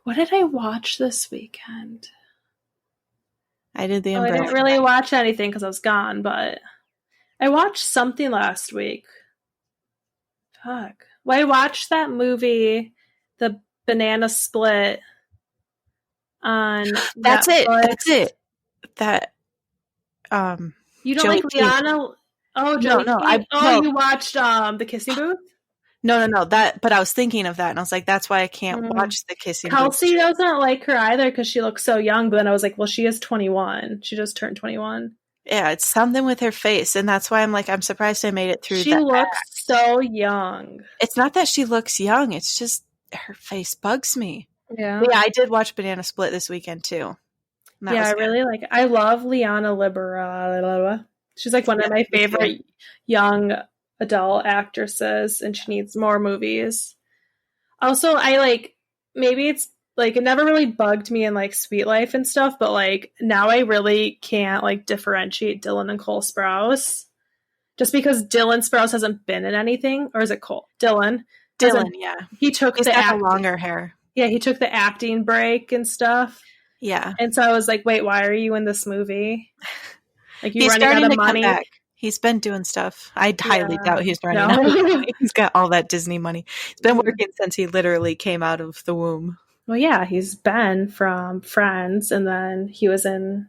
Speaker 1: What did I watch this weekend?
Speaker 2: I did The Umbrella.
Speaker 1: I didn't really watch anything because I was gone, but I watched something last week. Fuck. Well, I watched that movie, The Banana Split, on
Speaker 2: That's
Speaker 1: Netflix.
Speaker 2: That's it. That
Speaker 1: you don't like Liana? Oh, Joey. No. You watched The Kissing Booth?
Speaker 2: No. But I was thinking of that, and I was like, that's why I can't watch The Kissing Booth.
Speaker 1: Kelsey doesn't like her either because she looks so young. But then I was like, well, she is 21. She just turned 21.
Speaker 2: Yeah, it's something with her face, and that's why I'm like, I'm surprised I made it through.
Speaker 1: She looks so young.
Speaker 2: It's not that she looks young; it's just her face bugs me.
Speaker 1: Yeah,
Speaker 2: but yeah. I did watch Banana Split this weekend too.
Speaker 1: Yeah, I really like it. I love Liana Libera. She's like one of my favorite young adult actresses, and she needs more movies. Also, maybe it's like it never really bugged me in like Sweet Life and stuff, but like now I really can't like differentiate Dylan and Cole Sprouse. Just because Dylan Sprouse hasn't been in anything, or is it Cole? Dylan,
Speaker 2: yeah.
Speaker 1: He's got
Speaker 2: the longer hair.
Speaker 1: Yeah, he took the acting break and stuff.
Speaker 2: Yeah.
Speaker 1: And so I was like, wait, why are you in this movie? Like, you're running out of money?
Speaker 2: Come back. He's been doing stuff. I highly doubt he's running out of money. He's got all that Disney money. He's been working since he literally came out of the womb.
Speaker 1: Well, yeah, he's Ben from Friends, and then he was in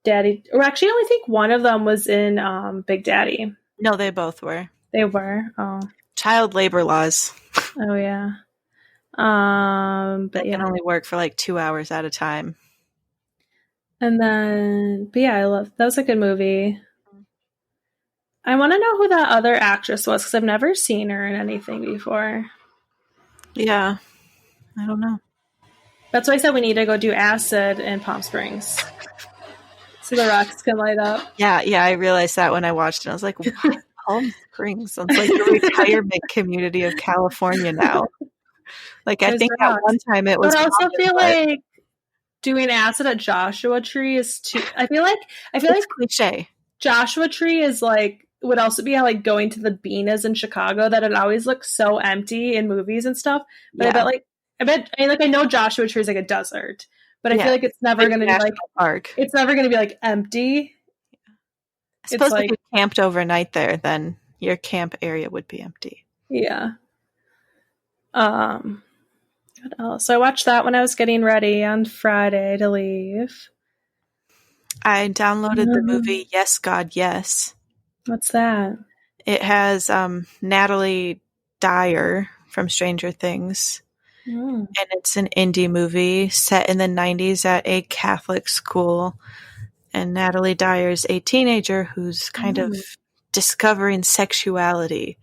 Speaker 1: Daddy. Or actually, I only think one of them was in Big Daddy.
Speaker 2: No, they both were.
Speaker 1: They were? Oh.
Speaker 2: Child labor laws.
Speaker 1: Oh, yeah. But
Speaker 2: you can only work for like 2 hours at a time.
Speaker 1: And then, but yeah, that was a good movie. I want to know who that other actress was because I've never seen her in anything before.
Speaker 2: Yeah, I don't know.
Speaker 1: That's why I said we need to go do acid in Palm Springs so the rocks can light up.
Speaker 2: Yeah, I realized that when I watched it. I was like, what? Palm Springs? It's like the retirement community of California now. Like, I think at one time it was.
Speaker 1: But I also feel like doing acid at Joshua Tree is too. I feel like
Speaker 2: cliche.
Speaker 1: Joshua Tree is like would also be how like going to the Bean is in Chicago, that it always looks so empty in movies and stuff. But I know Joshua Tree is like a desert, but I feel like it's never going to be like
Speaker 2: park.
Speaker 1: It's never going to be like empty.
Speaker 2: I suppose if you camped overnight there, then your camp area would be empty.
Speaker 1: Yeah. What else? So I watched that when I was getting ready on Friday to leave.
Speaker 2: I downloaded the movie Yes, God, Yes.
Speaker 1: What's that?
Speaker 2: It has Natalie Dyer from Stranger Things. And it's an indie movie set in the 90s at a Catholic school. And Natalie Dyer's a teenager who's kind of discovering sexuality.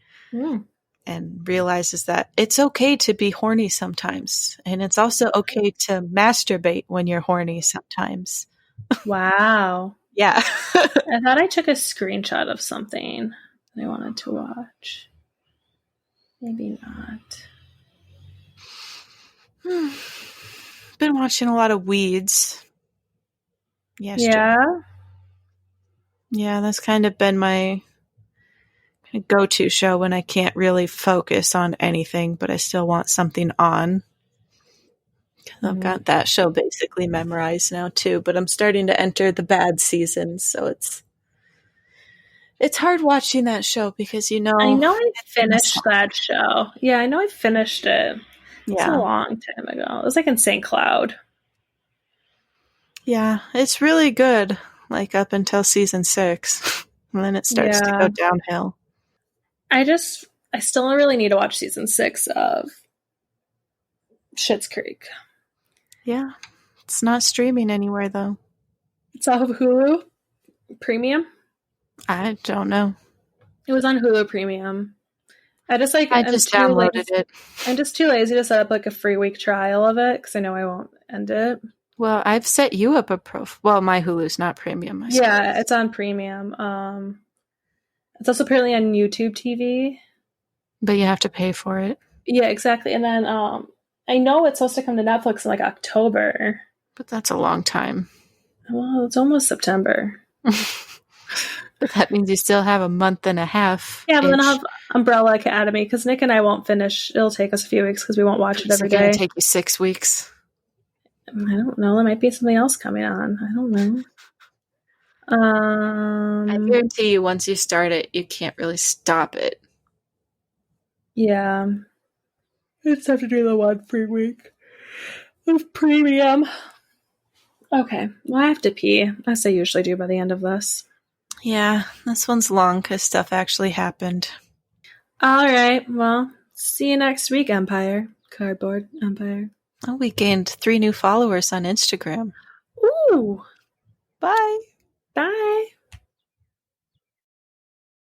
Speaker 2: And realizes that it's okay to be horny sometimes. And it's also okay to masturbate when you're horny sometimes.
Speaker 1: Wow.
Speaker 2: Yeah.
Speaker 1: I thought I took a screenshot of something I wanted to watch. Maybe not.
Speaker 2: Been watching a lot of Weeds.
Speaker 1: Yeah?
Speaker 2: Yeah, that's kind of been my go-to show when I can't really focus on anything, but I still want something on. I've got that show basically memorized now too, but I'm starting to enter the bad season, so it's hard watching that show because I know I
Speaker 1: finished that show. Yeah, I know I finished it. It's a long time ago. It was like in St. Cloud.
Speaker 2: Yeah, it's really good, like up until season 6, and then it starts to go downhill.
Speaker 1: I just I still really need to watch season 6 of Schitt's Creek.
Speaker 2: Yeah. It's not streaming anywhere, though.
Speaker 1: It's off of Hulu Premium.
Speaker 2: I don't know.
Speaker 1: It was on Hulu Premium. I just
Speaker 2: downloaded it.
Speaker 1: I'm just too lazy to set up like a free week trial of it because I know I won't end it.
Speaker 2: Well, I've set you up a well, my Hulu's not premium.
Speaker 1: Yeah, it's on Premium. It's also apparently on YouTube TV.
Speaker 2: But you have to pay for it.
Speaker 1: Yeah, exactly. And then I know it's supposed to come to Netflix in like October.
Speaker 2: But that's a long time.
Speaker 1: Well, it's almost September.
Speaker 2: But that means you still have a month and a half.
Speaker 1: Yeah, but then I'll have Umbrella Academy because Nick and I won't finish. It'll take us a few weeks because we won't watch it every day.
Speaker 2: It's going to take you 6 weeks.
Speaker 1: I don't know. There might be something else coming on. I don't know.
Speaker 2: I guarantee you, once you start it, you can't really stop it.
Speaker 1: Yeah. I just have to do the one free week of Premium. Okay. Well, I have to pee, as I usually do by the end of this.
Speaker 2: Yeah, this one's long because stuff actually happened.
Speaker 1: All right. Well, see you next week, Empire. Cardboard Empire.
Speaker 2: Oh, we gained 3 new followers on Instagram.
Speaker 1: Ooh.
Speaker 2: Bye.
Speaker 1: Bye.